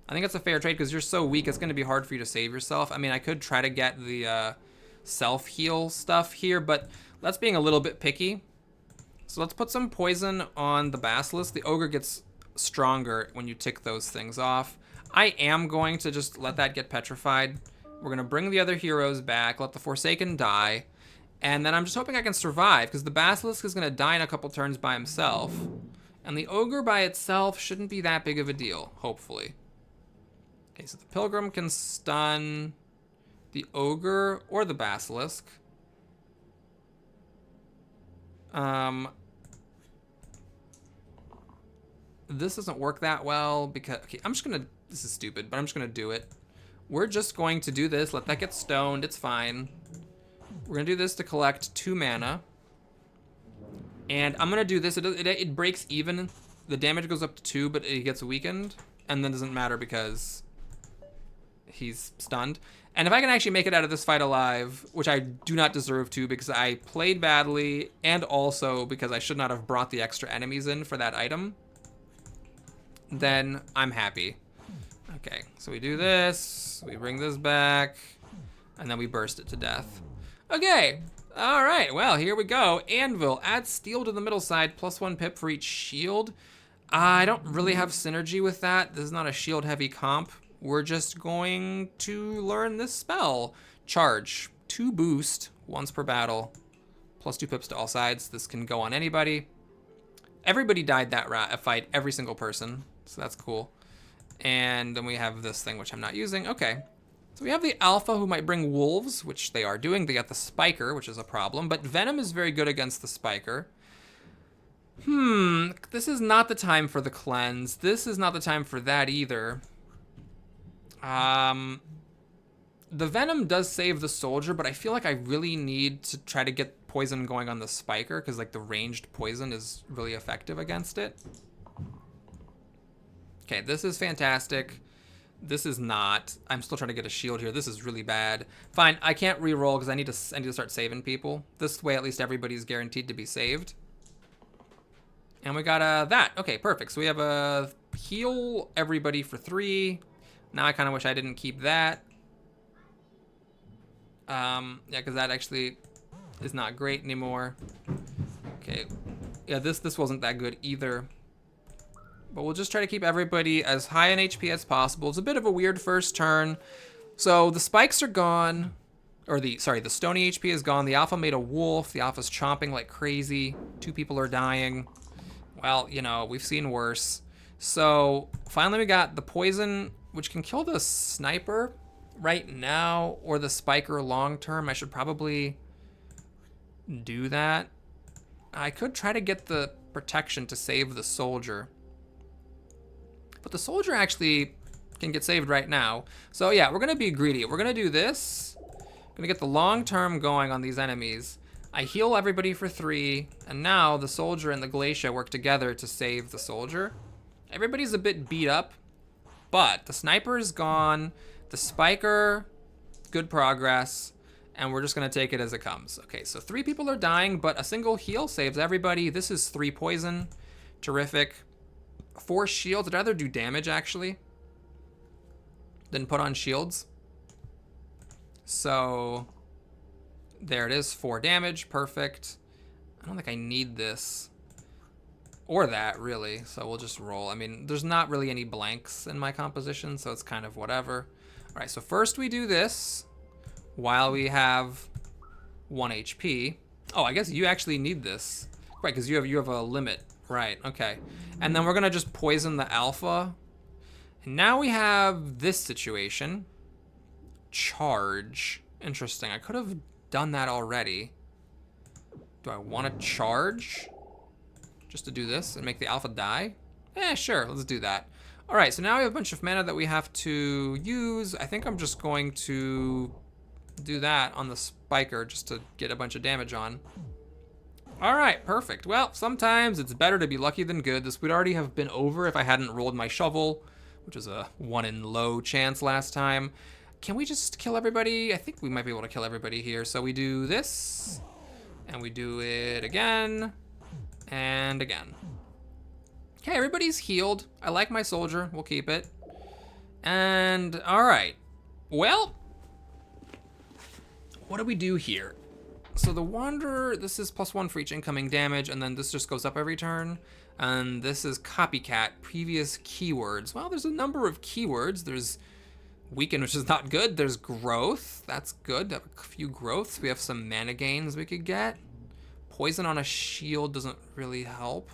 I think it's a fair trade because you're so weak, it's going to be hard for you to save yourself. I mean, I could try to get the self-heal stuff here, but that's being a little bit picky. So let's put some poison on the Basilisk. The Ogre gets stronger when you tick those things off. I am going to just let that get petrified. We're going to bring the other heroes back, let the Forsaken die, and then I'm just hoping I can survive because the Basilisk is going to die in a couple turns by himself, and the Ogre by itself shouldn't be that big of a deal, hopefully. Okay, so the Pilgrim can stun the Ogre or the Basilisk. This doesn't work that well because, okay, this is stupid, but I'm just gonna do it. We're just going to do this, let that get stoned, it's fine. We're gonna do this to collect 2 mana. And I'm gonna do this, it breaks even. The damage goes up to 2, but it gets weakened, and then doesn't matter because he's stunned. And if I can actually make it out of this fight alive, which I do not deserve to because I played badly, and also because I should not have brought the extra enemies in for that item, then I'm happy. Okay, so we do this, we bring this back, and then we burst it to death. Okay, all right, well, here we go. Anvil, add steel to the middle side, +1 pip for each shield. I don't really have synergy with that. This is not a shield-heavy comp. We're just going to learn this spell. Charge, 2 boost, once per battle, +2 pips to all sides. This can go on anybody. Everybody died that fight, every single person, so that's cool. And then we have this thing, which I'm not using. Okay, so we have the Alpha, who might bring wolves, which they are doing. They got the Spiker, which is a problem, but Venom is very good against the Spiker. This is not the time for the cleanse. This is not the time for that either. The Venom does save the soldier, but I feel like I really need to try to get poison going on the Spiker, because like the ranged poison is really effective against it. Okay, this is fantastic. This is not. I'm still trying to get a shield here. This is really bad. Fine, I can't re-roll because I need to start saving people. This way, at least everybody's guaranteed to be saved. And we got that. Okay, perfect. So we have a heal everybody for 3. Now I kind of wish I didn't keep that. Yeah, because that actually is not great anymore. Okay, yeah, this wasn't that good either. But we'll just try to keep everybody as high in HP as possible. It's a bit of a weird first turn. So the spikes are gone. Or the stony HP is gone. The alpha made a wolf. The alpha's chomping like crazy. 2 people are dying. Well, you know, we've seen worse. So finally we got the poison, which can kill the sniper right now, or the spiker long term. I should probably do that. I could try to get the protection to save the soldier. But the soldier actually can get saved right now. So yeah, we're gonna be greedy. We're gonna do this. Gonna get the long term going on these enemies. I heal everybody for 3, and now the soldier and the Glacia work together to save the soldier. Everybody's a bit beat up, but the sniper is gone. The spiker, good progress, and we're just gonna take it as it comes. Okay, so 3 people are dying, but a single heal saves everybody. This is 3 poison, terrific. 4 shields. I'd rather do damage, actually, than put on shields. So, there it is. 4 damage. Perfect. I don't think I need this. Or that, really. So, we'll just roll. I mean, there's not really any blanks in my composition, so it's kind of whatever. Alright, so first we do this while we have 1 HP. Oh, I guess you actually need this. Right, because you have a limit. Right, okay. And then we're gonna just poison the alpha. And now we have this situation. Charge. Interesting, I could have done that already. Do I want to charge? Just to do this and make the alpha die? Sure, let's do that. All right, so now we have a bunch of mana that we have to use. I think I'm just going to do that on the spiker just to get a bunch of damage on. All right, perfect. Well, sometimes it's better to be lucky than good. This would already have been over if I hadn't rolled my shovel, which was a 1 in low chance last time. Can we just kill everybody? I think we might be able to kill everybody here. So we do this, and we do it again, and again. Okay, everybody's healed. I like my soldier. We'll keep it. And, all right. Well, what do we do here? So the Wanderer, this is +1 for each incoming damage, and then this just goes up every turn. And this is Copycat, previous keywords. Well, there's a number of keywords. There's Weaken, which is not good. There's Growth, that's good. A few growths. We have some mana gains we could get. Poison on a shield doesn't really help.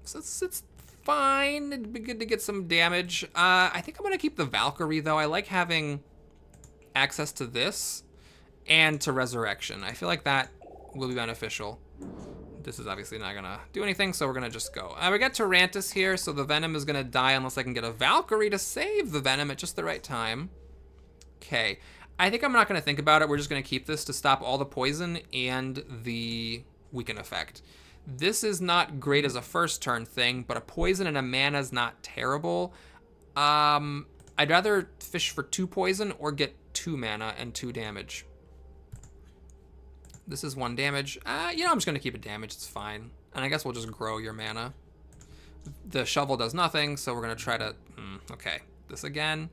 So it's fine. It'd be good to get some damage. I think I'm gonna keep the Valkyrie though. I like having access to this and to Resurrection. I feel like that will be beneficial. This is obviously not gonna do anything, so we're gonna just go. We got Tarantus here, so the Venom is gonna die unless I can get a Valkyrie to save the Venom at just the right time. Okay, I think I'm not gonna think about it. We're just gonna keep this to stop all the poison and the weaken effect. This is not great as a first turn thing, but a poison and a mana is not terrible. I'd rather fish for 2 poison or get 2 mana and 2 damage. This is 1 damage. I'm just gonna keep it damage, it's fine. And I guess we'll just grow your mana. The shovel does nothing, so we're gonna try to, okay. This again.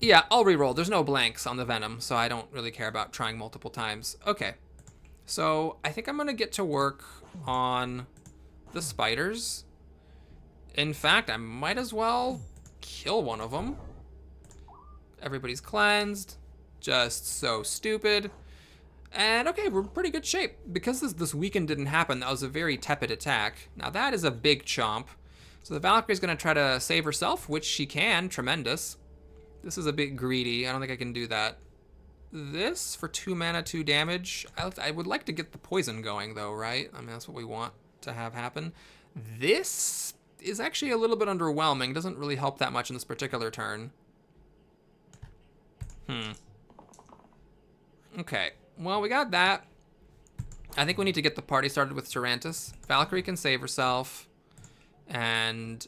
Yeah, I'll reroll. There's no blanks on the Venom, so I don't really care about trying multiple times. Okay, so I think I'm gonna get to work on the spiders. In fact, I might as well kill one of them. Everybody's cleansed. Just so stupid. And okay, we're in pretty good shape. Because this weaken didn't happen, that was a very tepid attack. Now that is a big chomp. So the Valkyrie's gonna try to save herself, which she can, tremendous. This is a bit greedy, I don't think I can do that. This, for 2 mana, 2 damage. I would like to get the poison going though, right? I mean, that's what we want to have happen. This is actually a little bit underwhelming, doesn't really help that much in this particular turn. Okay, well, we got that. I think we need to get the party started with Tarantus. Valkyrie can save herself. And...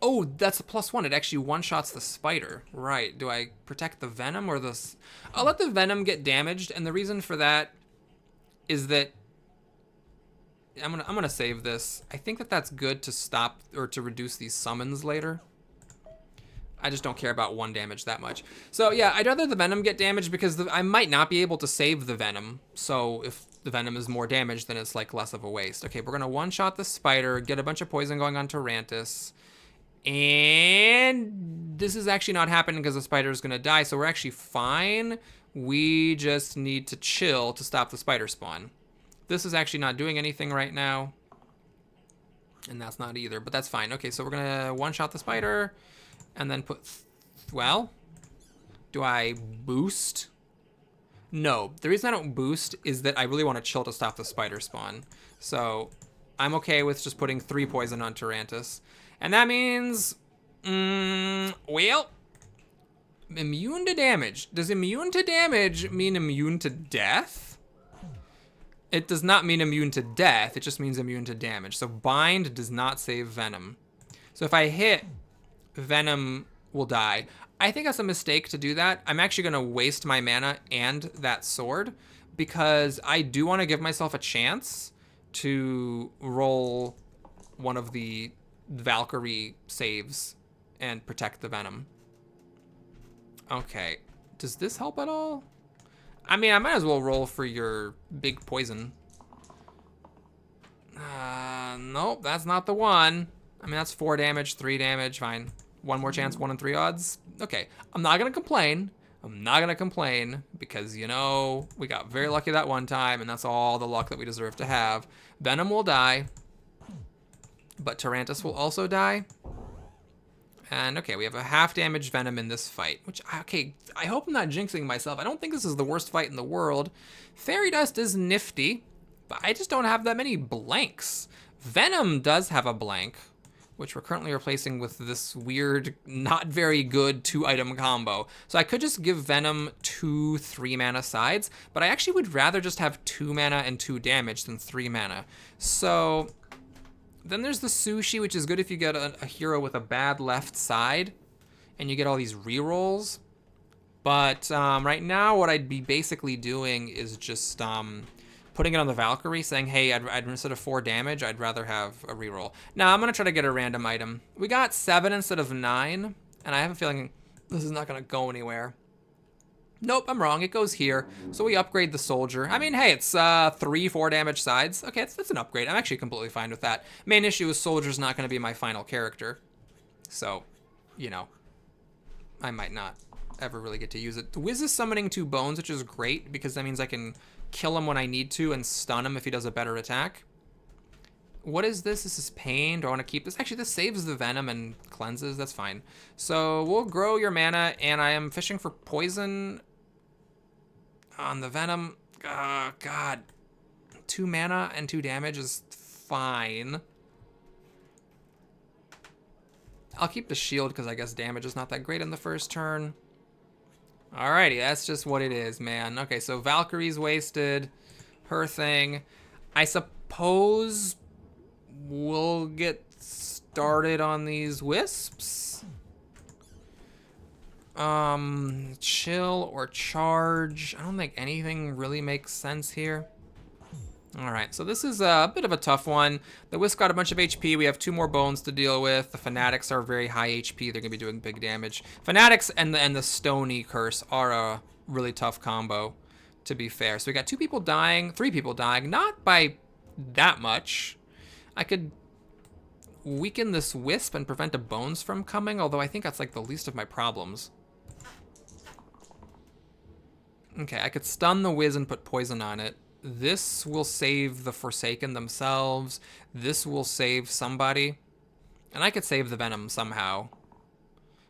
oh, that's a +1. It actually one-shots the spider. Right. Do I protect the venom or the... I'll let the venom get damaged, and the reason for that is that... I'm gonna save this. I think that that's good to stop or to reduce these summons later. I just don't care about 1 damage that much. So yeah, I'd rather the venom get damaged because I might not be able to save the venom. So if the venom is more damaged, then it's like less of a waste. Okay, we're gonna one-shot the spider, get a bunch of poison going on Tarantus. And this is actually not happening because the spider is gonna die, so we're actually fine. We just need to chill to stop the spider spawn. This is actually not doing anything right now. And that's not either, but that's fine. Okay, so we're gonna one-shot the spider and then put, well, do I boost? No, the reason I don't boost is that I really want to chill to stop the spider spawn. So I'm okay with just putting 3 poison on Tarantus. And that means, well, immune to damage. Does immune to damage mean immune to death? It does not mean immune to death, it just means immune to damage. So bind does not save venom. So if I hit, venom will die. I think that's a mistake to do that. I'm actually gonna waste my mana and that sword because I do wanna give myself a chance to roll one of the Valkyrie saves and protect the venom. Okay, does this help at all? I mean, I might as well roll for your big poison. Nope, that's not the one. I mean, that's 4 damage, 3 damage, fine. 1 more chance, 1 in 3 odds. Okay, I'm not gonna complain. I'm not gonna complain because, you know, we got very lucky that one time and that's all the luck that we deserve to have. Venom will die, but Tarantus will also die. And okay, we have a half damage venom in this fight, which, okay, I hope I'm not jinxing myself. I don't think this is the worst fight in the world. Fairy Dust is nifty, but I just don't have that many blanks. Venom does have a blank, which we're currently replacing with this weird, not very good 2-item combo. So I could just give Venom 2 3-mana sides, but I actually would rather just have 2 mana and 2 damage than 3 mana. So then there's the Sushi, which is good if you get a hero with a bad left side, and you get all these rerolls. But right now, what I'd be basically doing is just putting it on the Valkyrie, saying, hey, I'd instead of 4 damage, I'd rather have a reroll. Now, I'm going to try to get a random item. We got 7 instead of 9, and I have a feeling this is not going to go anywhere. Nope, I'm wrong. It goes here. So we upgrade the soldier. I mean, hey, it's 3 4 damage sides. Okay, that's an upgrade. I'm actually completely fine with that. Main issue is soldier's not going to be my final character. So, you know, I might not ever really get to use it. The Wiz is summoning 2 bones, which is great because that means I can kill him when I need to and stun him if he does a better attack. What is this? This is pain. Do I want to keep this? Actually, this saves the venom and cleanses. That's fine. So we'll grow your mana, and I am fishing for poison on the venom. God. 2 mana and 2 damage is fine. I'll keep the shield because I guess damage is not that great in the first turn. Alrighty, that's just what it is, man. Okay, so Valkyrie's wasted. Her thing. I suppose we'll get started on these wisps. Chill or charge. I don't think anything really makes sense here. Alright, so this is a bit of a tough one. The Wisp got a bunch of HP. We have 2 more bones to deal with. The Fanatics are very high HP. They're going to be doing big damage. Fanatics and the Stony Curse are a really tough combo, to be fair. So we got 2 people dying, 3 people dying. Not by that much. I could weaken this Wisp and prevent the bones from coming, although I think that's like the least of my problems. Okay, I could stun the Wiz and put poison on it. This will save the Forsaken themselves. This will save somebody. And I could save the Venom somehow.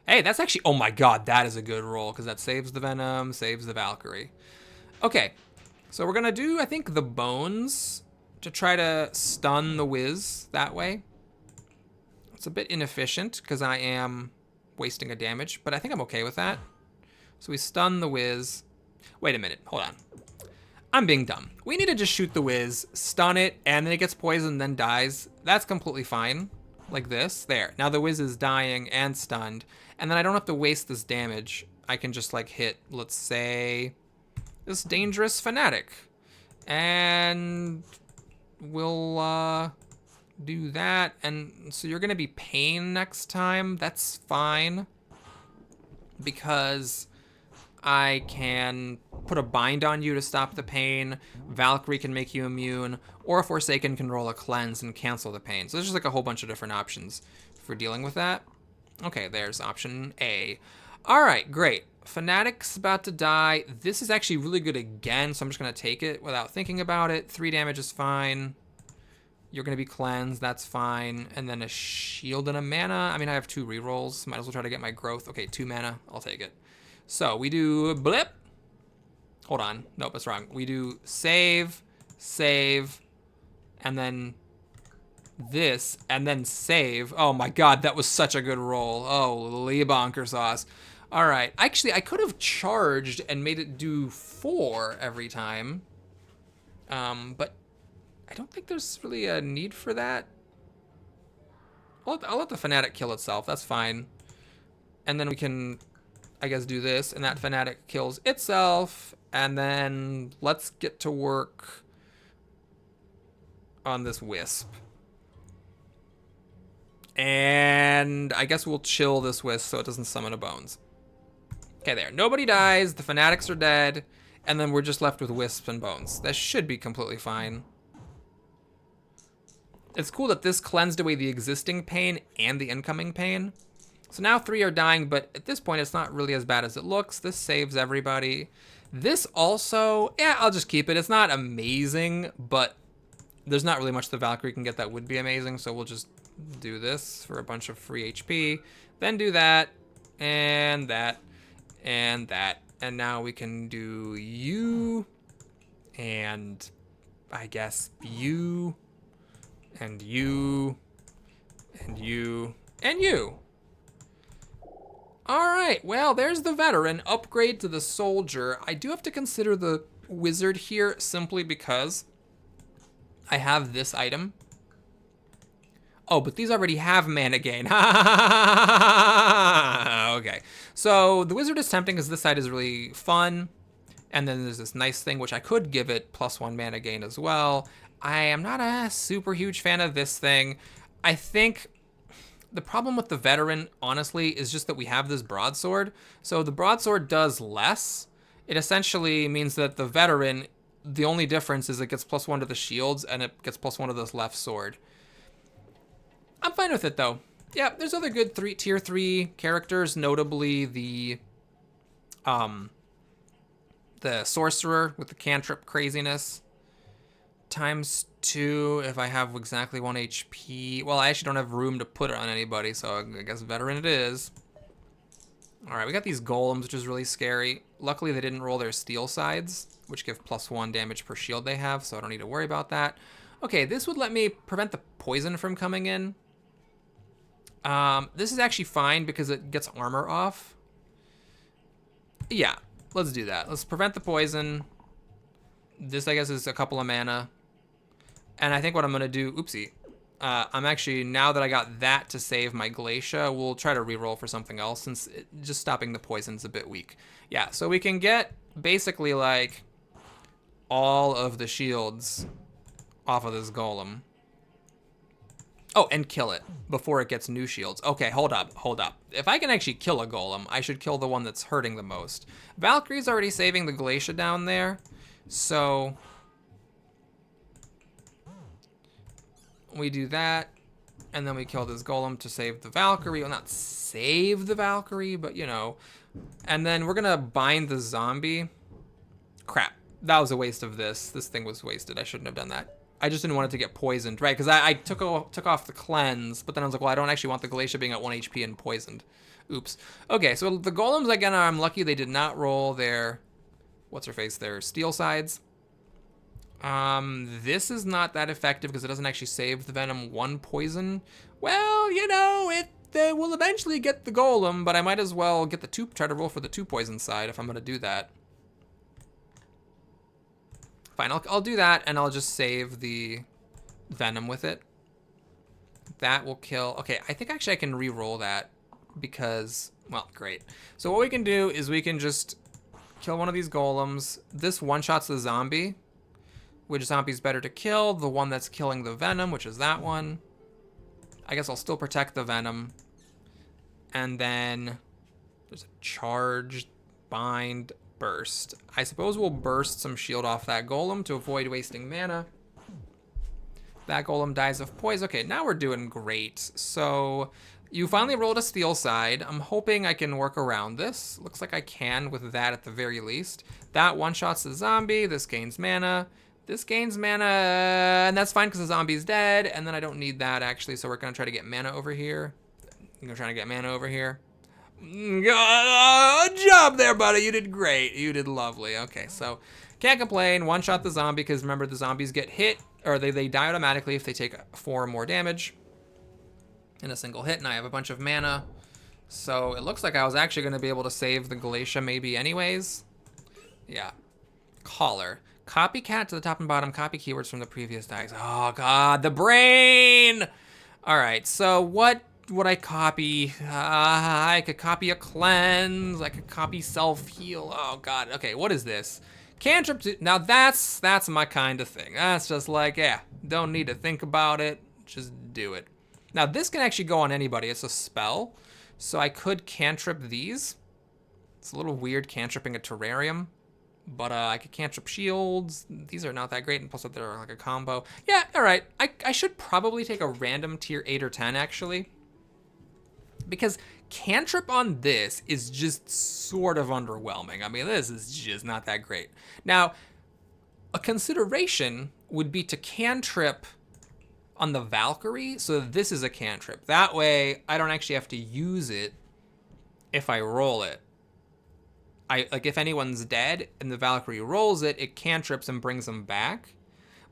Hey, that's actually... oh my god, that is a good roll, because that saves the Venom, saves the Valkyrie. Okay, so we're going to do, I think, the Bones to try to stun the Wiz that way. It's a bit inefficient, because I am wasting a damage, but I think I'm okay with that. So we stun the Wiz. Wait a minute, hold on. I'm being dumb. We need to just shoot the Wiz, stun it, and then it gets poisoned, then dies. That's completely fine. Like this. There. Now the Wiz is dying and stunned, and then I don't have to waste this damage. I can just like hit, let's say, this dangerous fanatic. And we'll do that. And so you're gonna be pain next time. That's fine. Because I can put a bind on you to stop the pain. Valkyrie can make you immune, or Forsaken can roll a cleanse and cancel the pain. So there's just like a whole bunch of different options for dealing with that. Okay, there's option A. All right, great. Fanatic's about to die. This is actually really good again, so I'm just gonna take it without thinking about it. 3 damage is fine. You're gonna be cleansed, that's fine. And then a shield and a mana. I mean, I have 2 rerolls. Might as well try to get my growth. Okay, 2 mana, I'll take it. So we do blip. Hold on, nope, that's wrong. We do save, save, and then this, and then save. Oh my God, that was such a good roll. Holy bonker sauce. All right, actually, I could have charged and made it do 4 every time. But I don't think there's really a need for that. I'll let the Fanatic kill itself, that's fine. And then we can, I guess, do this, and that Fanatic kills itself, and then let's get to work on this Wisp. And I guess we'll chill this Wisp so it doesn't summon a Bones. Okay, there. Nobody dies, the Fanatics are dead, and then we're just left with Wisp and Bones. That should be completely fine. It's cool that this cleansed away the existing pain and the incoming pain. So now 3 are dying, but at this point, it's not really as bad as it looks. This saves everybody. This also, yeah, I'll just keep it. It's not amazing, but there's not really much the Valkyrie can get that would be amazing, so we'll just do this for a bunch of free HP. Then do that, and that, and that. And now we can do you, and I guess you, and you, and you, and you. All right, well, there's the veteran. Upgrade to the soldier. I do have to consider the wizard here simply because I have this item. Oh, but these already have mana gain. Okay, so the wizard is tempting because this side is really fun. And then there's this nice thing, which I could give it +1 mana gain as well. I am not a super huge fan of this thing. I think the problem with the veteran, honestly, is just that we have this broadsword. So the broadsword does less. It essentially means that the veteran, the only difference is it gets +1 to the shields and it gets +1 to this left sword. I'm fine with it though. Yeah, there's other good tier 3 characters, notably the sorcerer with the cantrip craziness. ×2 if I have exactly 1 HP. Well, I actually don't have room to put it on anybody, so I guess veteran it is. All right, we got these golems, which is really scary. Luckily, they didn't roll their steel sides, which give +1 damage per shield they have, so I don't need to worry about that. Okay, this would let me prevent the poison from coming in. This is actually fine because it gets armor off. Yeah, let's do that. Let's prevent the poison. This, I guess, is a couple of mana. And I think what I'm going to do, oopsie, I'm actually, now that I got that to save my Glacia, we'll try to reroll for something else since just stopping the poison's a bit weak. Yeah, so we can get basically like all of the shields off of this golem. Oh, and kill it before it gets new shields. Okay, hold up. If I can actually kill a golem, I should kill the one that's hurting the most. Valkyrie's already saving the Glacia down there, so we do that, and then we kill this golem to save the Valkyrie. Well, not save the Valkyrie, but you know. And then we're gonna bind the zombie. Crap, that was a waste of this. This thing was wasted. I shouldn't have done that. I just didn't want it to get poisoned, right? Because I took off the cleanse, but then I was like, well, I don't actually want the Glacia being at 1 HP and poisoned. Oops. Okay, so the golems, again, I'm lucky they did not roll their, their steel sides. This is not that effective because it doesn't actually save the venom 1 poison. Well, you know, they will eventually get the golem, but I might as well get the try to roll for the 2 poison side if I'm gonna do that. Fine, I'll do that, and I'll just save the venom with it. That will kill. Okay, I think actually I can re-roll that because, well, great. So what we can do is we can just kill one of these golems. This one-shots the zombie. Which zombie's better to kill? The one that's killing the venom, which is that one. I guess I'll still protect the venom. And then there's a charge, bind, burst. I suppose we'll burst some shield off that golem to avoid wasting mana. That golem dies of poison. Okay, now we're doing great. So you finally rolled a steel side. I'm hoping I can work around this. Looks like I can with that at the very least. That one-shots the zombie. This gains mana. This gains mana, and that's fine because the zombie's dead, and then I don't need that, actually, so we're going to try to get mana over here. You're trying to get mana over here. Good job there, buddy. You did great. You did lovely. Okay, so can't complain. One-shot the zombie because, remember, the zombies get hit, or they die automatically if they take 4 or more damage in a single hit, and I have a bunch of mana. So it looks like I was actually going to be able to save the Glacia maybe anyways. Yeah. Collar. Copycat to the top and bottom, copy keywords from the previous dice. Oh, God, the brain! All right, so what would I copy? I could copy a cleanse. I could copy self-heal. Oh, God. Okay, what is this? Cantrip. Now, that's my kind of thing. That's just like, yeah, don't need to think about it. Just do it. Now, this can actually go on anybody. It's a spell, so I could cantrip these. It's a little weird cantripping a terrarium. But I could cantrip shields. These are not that great, and plus they're like a combo. Yeah, all right. I should probably take a random tier 8 or 10, actually. Because cantrip on this is just sort of underwhelming. I mean, this is just not that great. Now, a consideration would be to cantrip on the Valkyrie, so this is a cantrip. That way, I don't actually have to use it if I roll it. Like, if anyone's dead and the Valkyrie rolls it, it cantrips and brings them back.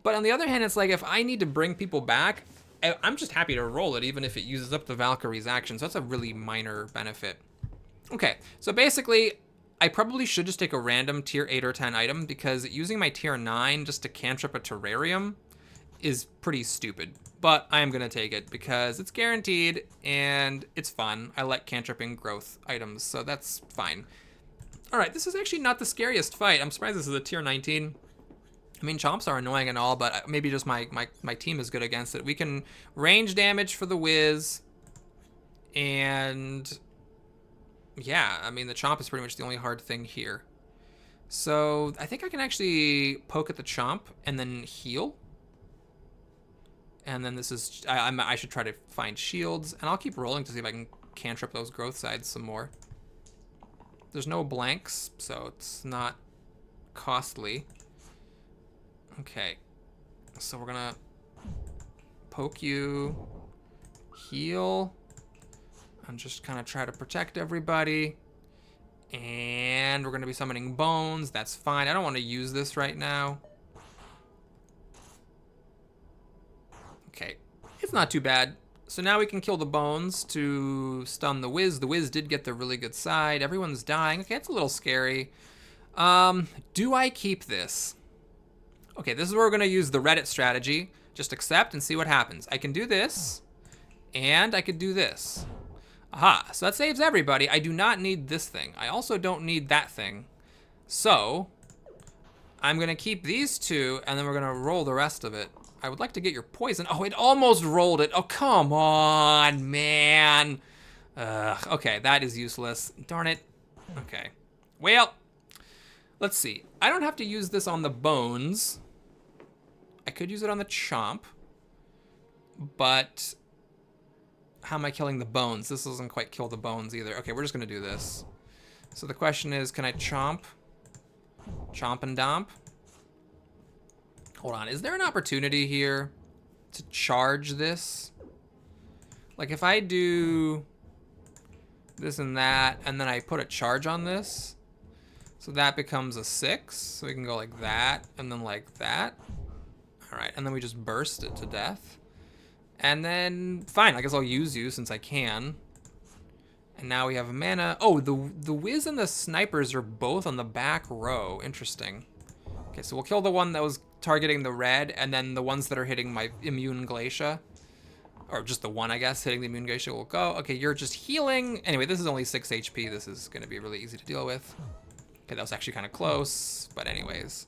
But on the other hand, it's like, if I need to bring people back, I'm just happy to roll it, even if it uses up the Valkyrie's action. So that's a really minor benefit. Okay, so basically, I probably should just take a random tier 8 or 10 item, because using my tier 9 just to cantrip a terrarium is pretty stupid. But I am going to take it, because it's guaranteed, and it's fun. I like cantripping growth items, so that's fine. All right, this is actually not the scariest fight. I'm surprised this is a tier 19. I mean, chomps are annoying and all, but maybe just my team is good against it. We can range damage for the whiz. And yeah, I mean, the chomp is pretty much the only hard thing here. So I think I can actually poke at the chomp and then heal. And then this is, I should try to find shields. And I'll keep rolling to see if I can cantrip those growth sides some more. There's no blanks, so it's not costly. Okay, so we're gonna poke you, heal, and just kind of try to protect everybody. And we're gonna be summoning bones. That's fine. I don't want to use this right now. Okay, it's not too bad. So now we can kill the bones to stun the whiz. The whiz did get the really good side. Everyone's dying. Okay, it's a little scary. Do I keep this? Okay, this is where we're going to use the Reddit strategy. Just accept and see what happens. I can do this, and I could do this. Aha, so that saves everybody. I do not need this thing. I also don't need that thing. So I'm going to keep these two, and then we're going to roll the rest of it. I would like to get your poison. Oh, it almost rolled it. Oh, come on, man. Okay, that is useless. Darn it. Okay. Well, let's see. I don't have to use this on the bones. I could use it on the chomp. But how am I killing the bones? This doesn't quite kill the bones either. Okay, we're just going to do this. So the question is, can I chomp? Chomp and domp? Hold on, is there an opportunity here to charge this? Like if I do this and that, and then I put a charge on this, so that becomes a 6, so we can go like that, and then like that. All right, and then we just burst it to death. And then, fine, I guess I'll use you since I can. And now we have mana. Oh, the Wiz and the Snipers are both on the back row. Interesting. Okay, so we'll kill the one that was targeting the red, and then the ones that are hitting my immune Glacia. Or just the one, I guess, hitting the immune Glacia will go. Okay, you're just healing. Anyway, this is only 6 HP. This is going to be really easy to deal with. Okay, that was actually kind of close. But anyways.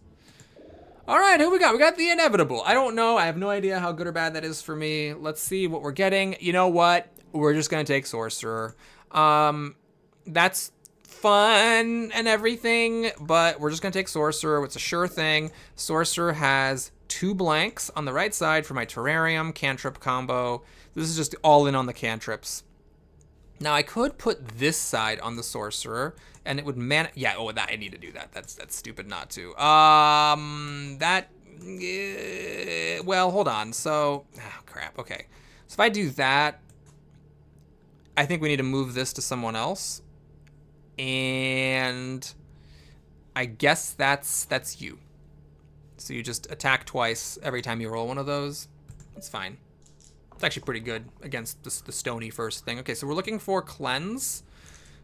All right, who we got? We got the Inevitable. I don't know. I have no idea how good or bad that is for me. Let's see what we're getting. You know what? We're just going to take Sorcerer. That's fun and everything, but we're just going to take Sorcerer. It's a sure thing. Sorcerer has 2 blanks on the right side for my Terrarium cantrip combo. This is just all in on the cantrips. Now I could put this side on the Sorcerer, and it would yeah. Oh, that I need to do that. That's stupid not to. Well, hold on. So, oh crap. Okay. So if I do that, I think we need to move this to someone else, and I guess that's you. So you just attack twice every time you roll one of those. It's fine. It's actually pretty good against the stony first thing. Okay, so we're looking for Cleanse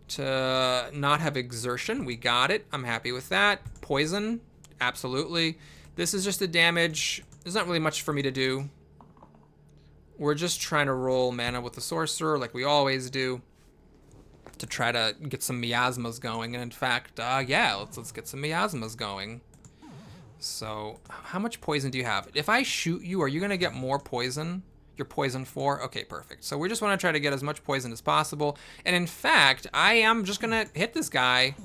to not have Exertion. We got it. I'm happy with that. Poison, absolutely. This is just a damage. There's not really much for me to do. We're just trying to roll mana with the Sorcerer like we always do to try to get some miasmas going. And in fact, yeah, let's get some miasmas going. So how much poison do you have? If I shoot you, are you going to get more poison? You're poison 4? Okay, perfect. So we just want to try to get as much poison as possible. And in fact, I am just going to hit this guy.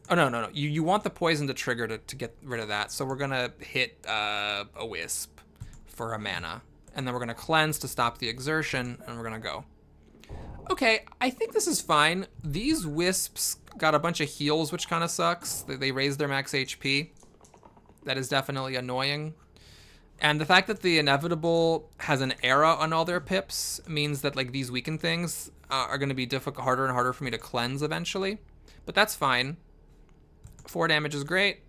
Oh, no. You want the poison to trigger to get rid of that. So we're going to hit a Wisp for a mana. And then we're going to Cleanse to stop the Exertion, and we're going to go. Okay, I think this is fine. These Wisps got a bunch of heals, which kind of sucks. They raised their max HP. That is definitely annoying. And the fact that the Inevitable has an era on all their pips means that like these weakened things are going to be harder and harder for me to cleanse eventually. But that's fine. 4 damage is great.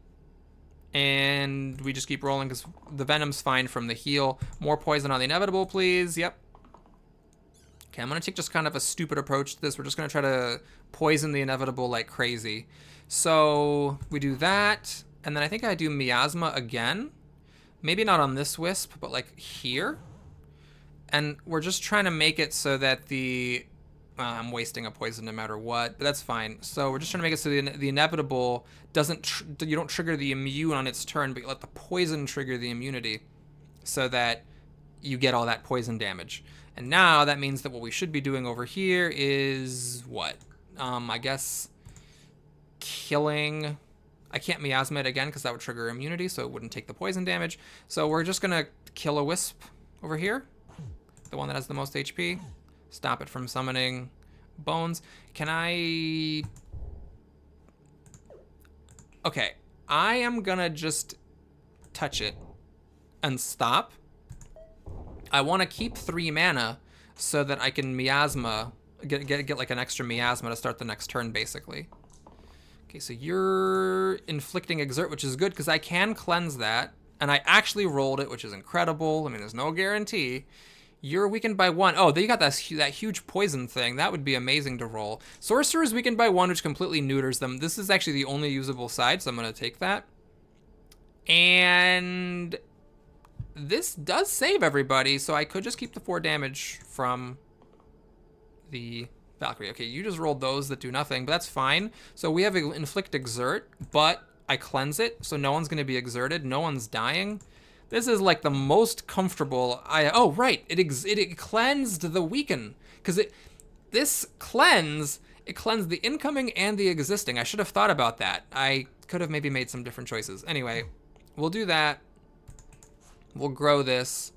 And we just keep rolling because the Venom's fine from the heal. More poison on the Inevitable, please. Yep. Okay, I'm going to take just kind of a stupid approach to this. We're just going to try to poison the Inevitable like crazy. So we do that. And then I think I do Miasma again. Maybe not on this Wisp, but like here. And we're just trying to make it so that the... I'm wasting a poison no matter what, but that's fine. So we're just trying to make it so the Inevitable doesn't... you don't trigger the immune on its turn, but you let the poison trigger the immunity so that you get all that poison damage. And now that means that what we should be doing over here is what? I guess killing... I can't Miasma it again because that would trigger immunity, so it wouldn't take the poison damage. So we're just going to kill a Wisp over here. The one that has the most HP. Stop it from summoning bones. Can I... Okay. I am going to just touch it and stop. I want to keep 3 mana so that I can Miasma... Get like an extra Miasma to start the next turn, basically. Okay, so you're inflicting Exert, which is good because I can cleanse that. And I actually rolled it, which is incredible. I mean, there's no guarantee. You're weakened by 1. Oh, they got that huge poison thing. That would be amazing to roll. Sorcerer is weakened by 1, which completely neuters them. This is actually the only usable side, so I'm going to take that. And this does save everybody, so I could just keep the 4 damage from the... Valkyrie. Okay, you just rolled those that do nothing, but that's fine. So we have Inflict Exert, but I cleanse it, so no one's going to be exerted. No one's dying. This is like the most comfortable. Oh, right. It cleansed the weaken. Because this cleanse, it cleansed the incoming and the existing. I should have thought about that. I could have maybe made some different choices. Anyway, we'll do that. We'll grow this.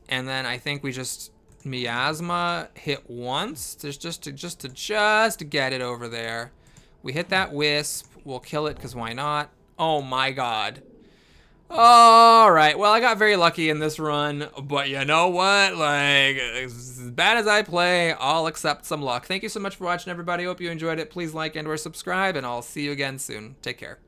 And then I think we just... Miasma hit once just to get it over there. We hit that Wisp. We'll kill it because why not? Oh my god. All right. Well, I got very lucky in this run, but you know what? Like, as bad as I play, I'll accept some luck. Thank you so much for watching, everybody. Hope you enjoyed it. Please like and/or subscribe, and I'll see you again soon. Take care.